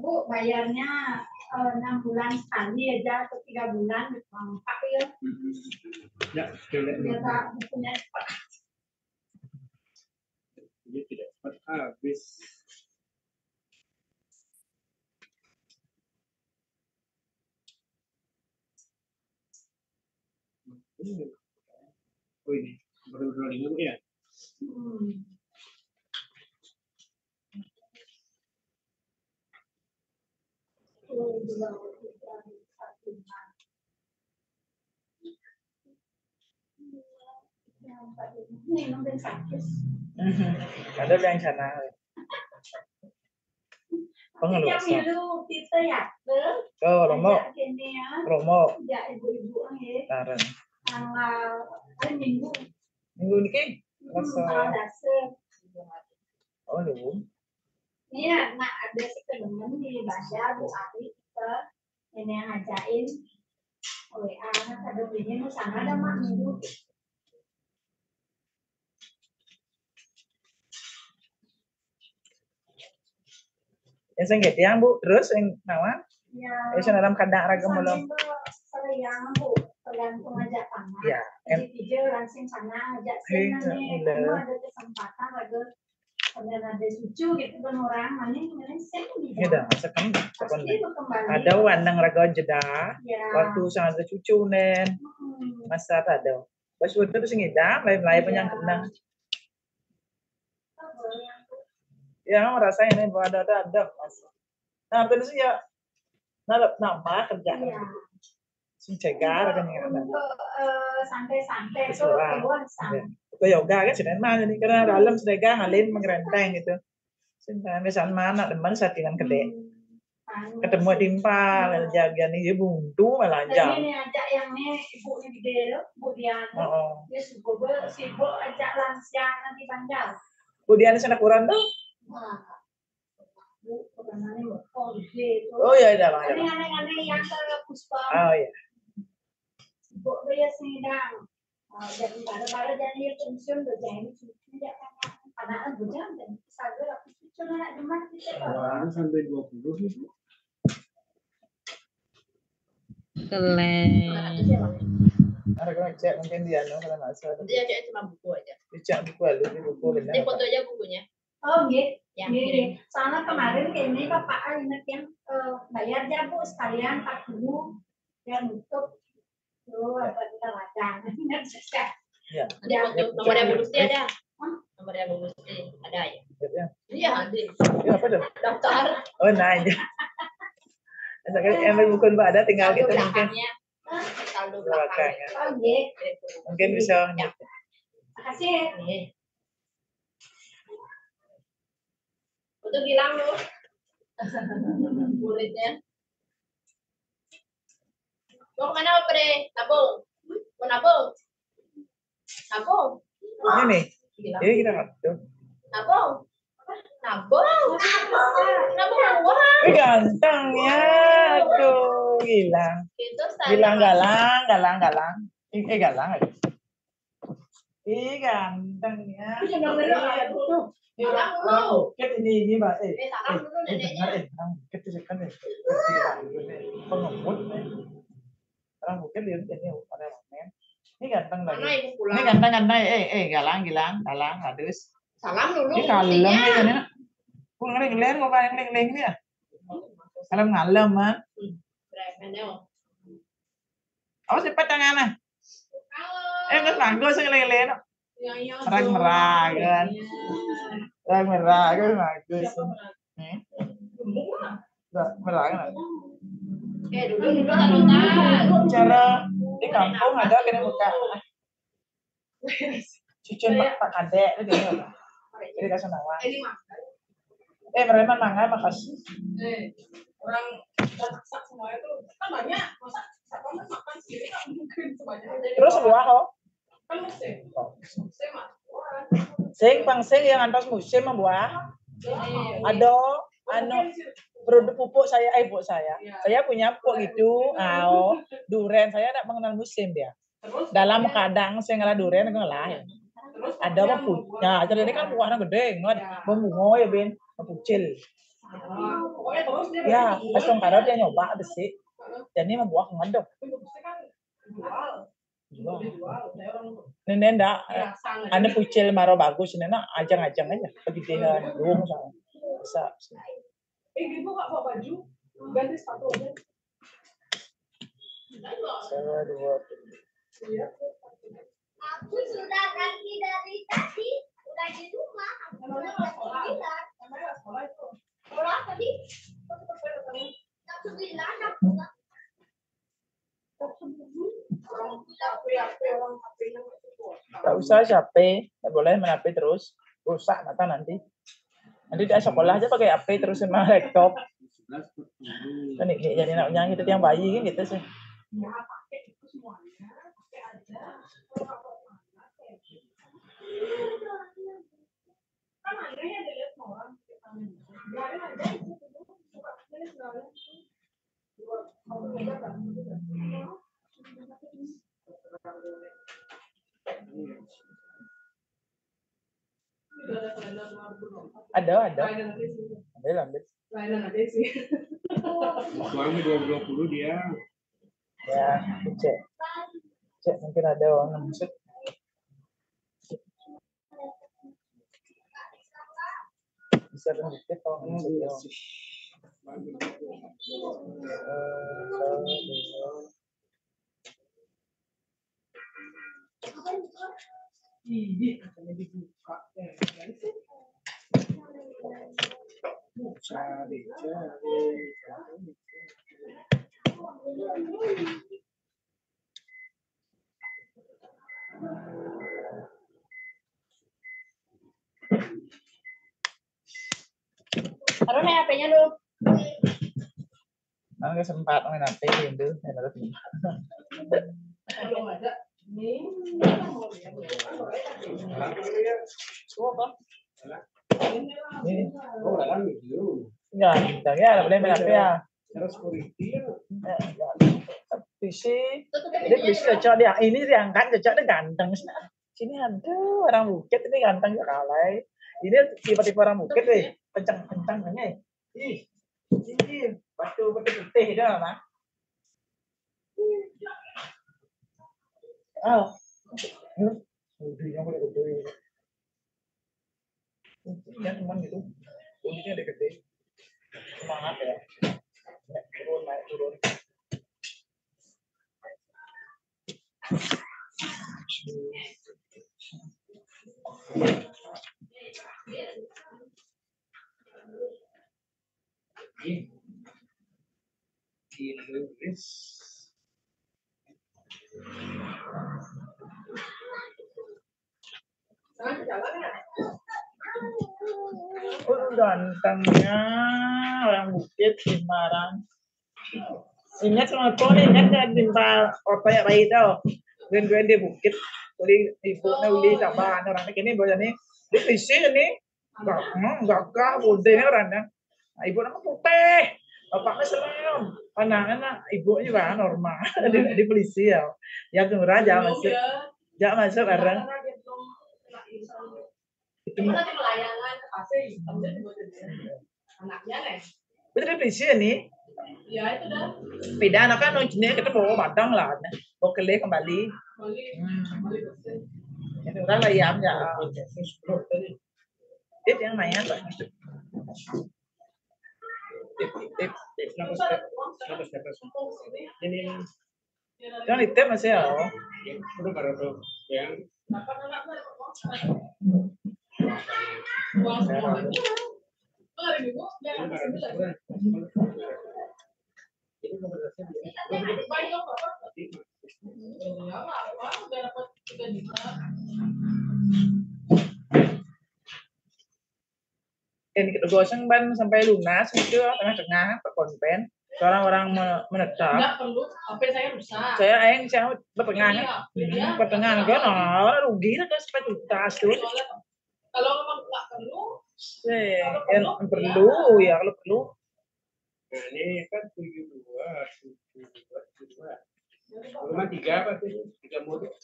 Bu, bayarnya 6 bulan sekali aja atau 3 bulan diangkat ya. Ya, Biasa bukunya cepat. Ini tidak cepat habis. Oh ini baru rolling Bu ya? Ada yang sana. Pengeluh. Kita ya, Oh, Romo. Romo. Ya, ibu-ibu ya. Taran. Tanggal Minggu. Minggu ini Tanggal dasar. Oh, belum. Iya, nah ada sekedemen di Bandar Bu Ari kita ini yang ngajain WA ada begini sana ada mak minggu. Yang saya yang Bu, terus yang nawan? Eh, sana dalam kadang ragam belum. Sayang Bu, tergantung aja tangan. Ya, em Video langsung sana ajak Hei, sana nih, udah. kamu ada kesempatan ada cucu gitu kan orang, mana sen ini dah, sekarang pasti itu kembali. ada wandang raga jeda, Ya. waktu sang ada cucu nen, masa ada. Pas waktu itu sing ida, lain penyang kena. Ya, merasa ini bahwa ada mas. Nah, terus ya, nama kerja. Iya. Sing cegar kan yang ada. Untuk santai-santai tuh Terserah. keluar sana. Itu yoga kan sudah mana jadi karena dalam sedekah ngalin mengerenteng gitu. Sinta misalnya mana teman settingan gede. Ketemu timpal jaga nih dia buntu malah Dan jam. ini ajak yang nih ibu ini gede loh, Bu Diana. Oh. Dia sibuk ajak lansia nanti Banjar. Kemudian sana kurang tuh. Nah, Bu, perkenalnya oh gede tuh. Oh ya ada bang. Ini aneh-aneh yang ke Puspa. Oh ya. Bu dia sedang. Jadi baru-baru jadi pensiun tuh jadi tidak anak bujang dan saya aku cuma nak demam kita. Sampai 20 nih. Keren. Ada kan cek mungkin dia no kalau nggak salah. Dia cek cuma buku aja. Cek buku lu di buku benar. Dia foto aja bukunya. Oh gitu. Yang Gini, kirim. soalnya kemarin kayaknya Bapak ingat yang bayar aja Bu sekalian 40 yang nutup. Tuh apa kita ladang. Ingat saya. Ya. Ada foto nomornya Bu Gusti ada. Nomornya Bu Gusti ada ya. Iya ada. Ya apa tuh? Daftar. Oh nanya. Sekarang yang buku ada tinggal kita mungkin. Saldo belakangnya. belakangnya. Oh gitu. Mungkin bisa. Makasih. Nih. Itu bilang lu. Muridnya. Mau kemana Bre? Nabung. Mau nabung? Nabung. Ini nih. Ini kita nggak. Nabung. Nabung. Nabung uang. Ganteng ya, tuh Gilang. Itu saya. Gilang galang. Galang. Ganteng ya. Iya tuh. Orang bukit ini mbak. Salam dulu neneknya. Orang bukit itu kan pengemut. Orang bukit dia ini ada ramen. Ini ganteng lagi. Mana ibu pulang? Ini ganteng. Gilang, hadus. Salam dulu. Ini kalem ya nih. Kung ngeling apa yang ngeling dia? Kalem ngalem man. Awas cepat tangannya. Nggak bagus ngeling. Merah-merah kan bagus. Merah kan. Dulu taruh. Cara di kampung ada kena buka. Cucun pak kadek itu dia apa? Jadi kasih nama. Mereka mangga makasih. Orang masak semuanya tuh kan banyak masak siapa makan sendiri nggak mungkin sebanyak. Terus buah kok? Kan musim mah. Sing yang antas musim membuah. Ada produk pupuk saya, ibu saya. Saya punya pupuk gitu. Duren saya tidak mengenal musim dia. Dalam kadang saya ngalah duren ngalah. Ada pupuk. Nah, jadi ini kan buahnya gede, nggak bunga ya Ben, pucil. Pokoknya terus dia Ya, pas karot dia nyoba besi. Jadi membuah ngadok. Nenek ndak, ada pucil maro bagus, nenek ajang-ajang aja, kegedean, dong sama. Bisa. gitu nggak bawa baju ganti sepatu aja. Aku sudah ganti dari tadi, udah di rumah. Namanya nggak sekolah. Namanya nggak sekolah itu. Sekolah tadi, jam 9 aku pulang. Tak usah capek, tak boleh main HP terus, rusak mata nanti. Nanti di sekolah aja pakai HP terus sama laptop. Kan jadi naknya gitu yang bayi kan gitu sih. Ada. Ambil. Lain aja sih. Suami 2020 dia. Ya, cek. Cek mungkin ada orang maksud. Bisa bukti kalau ini Taruh nih HP-nya lu. Nah, sempat main HP itu, ya terus. Kalau ada nih, Ini, Oh, dalam itu. ya, ya, boleh main HP ya. Harus security ya. PC, ini PC cocok dia. Ini diangkat cocok dia ganteng. Sini aduh orang Bukit ini ganteng ya kalai. Ini tiba-tiba orang Bukit deh, kencang-kencang ini. Ih, ini batu putih itu apa? Oh, udah boleh udah. Ya teman gitu, uniknya ada gede. Semangat ya. Naik turun. Gantengnya orang Bukit Semarang. Ingat sama kau nih, ingat nggak timpa apa ya bayi tau? Gue di Bukit, uli ibunya uli sabahan orang ini boleh nih. Dia isi nih, enggak boleh nih orangnya. Nah, ibu nama putih, bapaknya selam, pandangan ibunya juga normal, di polisi ya. Ya murah jangan masuk orang. itu nanti pelayanan kasih, anaknya nih. Betul polisi nih. Ya itu dah. Beda anak kan jenisnya kita bawa badang lah, bawa kembali. Kembali bersih. Itu orang ayam ya. Itu yang mainan pak. Ini jangan ditip masih ya. Udah baru tuh yang Uang semua itu. Kalau ibu, jangan sembilan. Baik apa? Ya apa? Udah dapat 3 juta. Ini kita goseng ban sampai lunas itu tengah-tengah ke konven. Orang-orang menetap. Enggak perlu, HP saya rusak. Saya bertengah. Iya. Pertengahan kan, rugi lah kan sampai tuntas tuh. Kalau memang nggak perlu, Yang perlu ya kalau perlu. nah ini kan 72. Rumah 3 apa sih? 3 murid.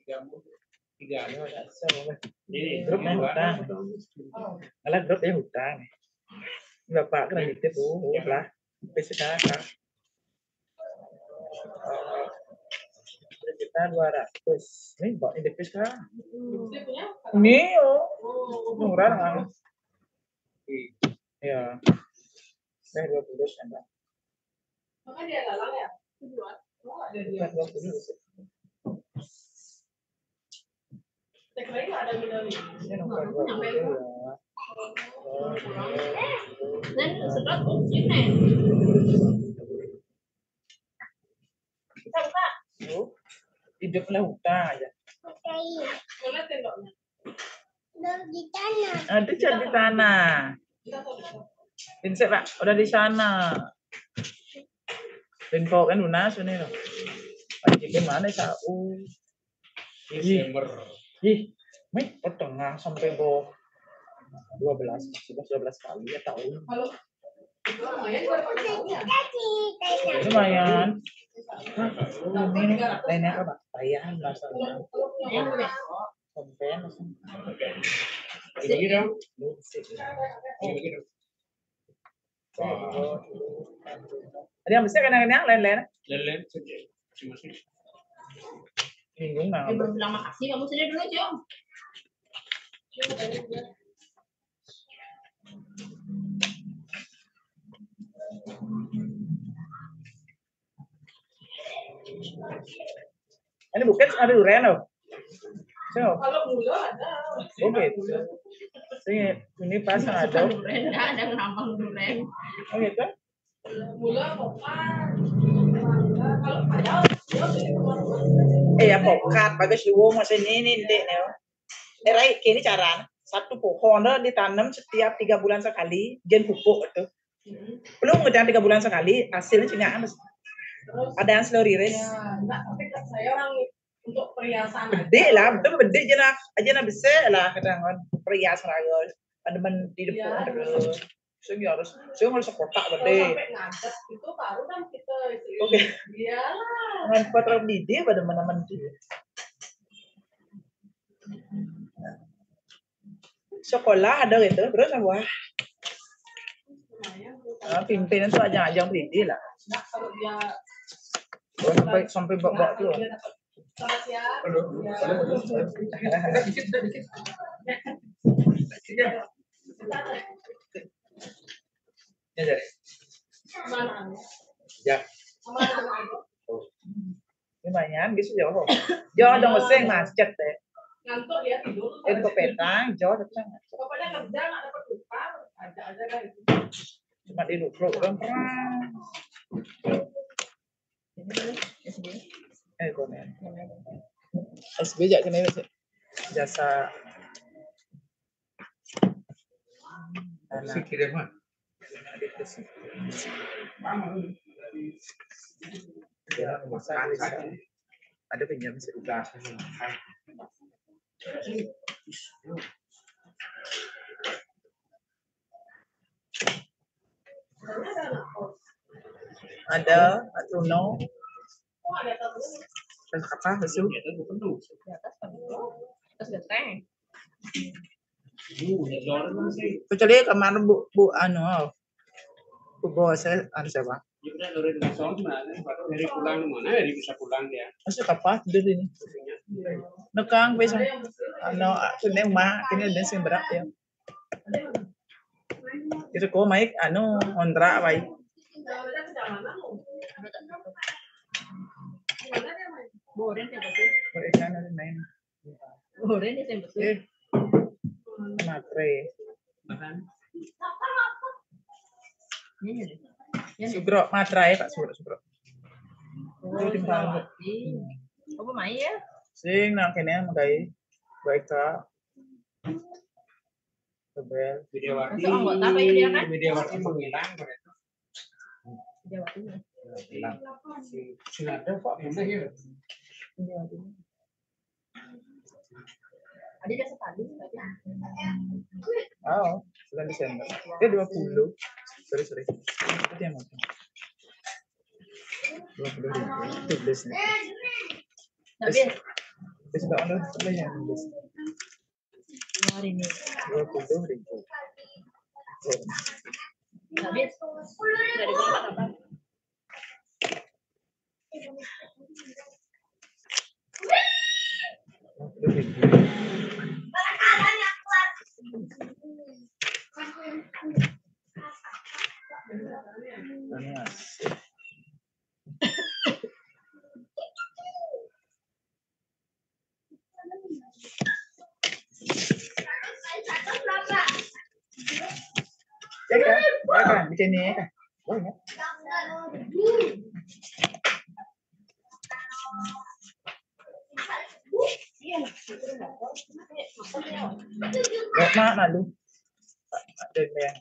3 murid. 3. Ini Grupnya hutang. Alah grupnya hutang. Bapak kena ditip lah. PSK. Kita 200. Ini bawa indeks sekarang. dia punya. Ini Oh, murah kan? Ya. 20 kan. makanya dia lalang ya. Buat. Oh, ada dia. 20. Saya kira nggak ada medali. Ini nomor 20 ya. Dan sedot sini. Kita buka. Hidupnya hutang aja. Mana tendoknya? Ada di tanah. Insek pak, udah di sana. Info kan lunas ini loh. Pasti gimana tahu? Desember. Ih, nih pertengah sampai go 12 kali ya tahun. Kalau itu lumayan juga dapat tahun ya. Lumayan. Ini lainnya apa? Bayaran masalahnya. Sampai Ini dong. Ini dong. Ada yang bisa kadang-kadang lain-lain. Lelen saja. Masing-masing. Bingung nah. Dia belum bilang makasih, kamu sendiri dulu, Cium. Ini bukan ada durian loh. So, Kalau gula ada. oke. Ini pasang ada. Durian, ada ngambang durian. Oh gitu. Gula pokat. Kalau padahal Ya pokat bagus luwung masih ini dek nih. Rai ini cara satu pohon ditanam setiap 3 bulan sekali, jen pupuk itu. Belum ngejar 3 bulan sekali, hasilnya cina ada yang slow release. ya enggak, tapi saya orang untuk perhiasan Gede lah, betul gede aja besar lah kadang perhiasan aja. Ada di depan terus. Saya harus sekotak kalau gede. sampai ngadet itu baru kan kita itu. Oke. Iyalah. Ngan patro di pada mana-mana dia. Sekolah ada gitu, terus apa? Pimpinan tuh ajang-ajang pendidik lah. Nah, kalau dia Sampai babak tuh. sama siapa? Ya jadi. Mana? Ya. Sama anak. Lumayan bisa jauh. Jauh dong seng macet deh. Ngantuk dia tidur. Itu petang, jauh datang. Pokoknya kerja nggak dapat upah, ada aja kan. Cuma di program perang. Komen. SB jak kena jasa Sikit mah. Ya, ada pinjam sejuta. Ada Atuno. Apa hasil? Terus genteng. Kecuali kemarin bu anu, bu bos saya anu siapa? Dari pulang mana? Dari bisa pulang dia. Masuk apa tidur ini? Nekang besok. Anu, kini mah kini ada sing berat ya. Itu kok maik anu kontrak baik. Boren siapa sih? Mereka nanti main. Boren itu yang betul. Matre. Sugro matrai Pak Sugro. Oh, Sulawesi. Apa main ya? Sing nak kene magai baik ta. Tebel. Widiawati. Masuk anggota apa ya dia kan? Widiawati menghilang berarti. Widiawati. Hilang. Sudah ada Pak, boleh ya. Ada jasa tadi tadi. Oh, 9 Desember. Dia 20. Sorry. Itu yang apa? 20.000. Itu bisnis. Tapi Besok ada yang bisnis. hari ini. 20.000. Tapi dari berapa apa? Kan di sini kan. Banyak. Gak mana lu? Ada yang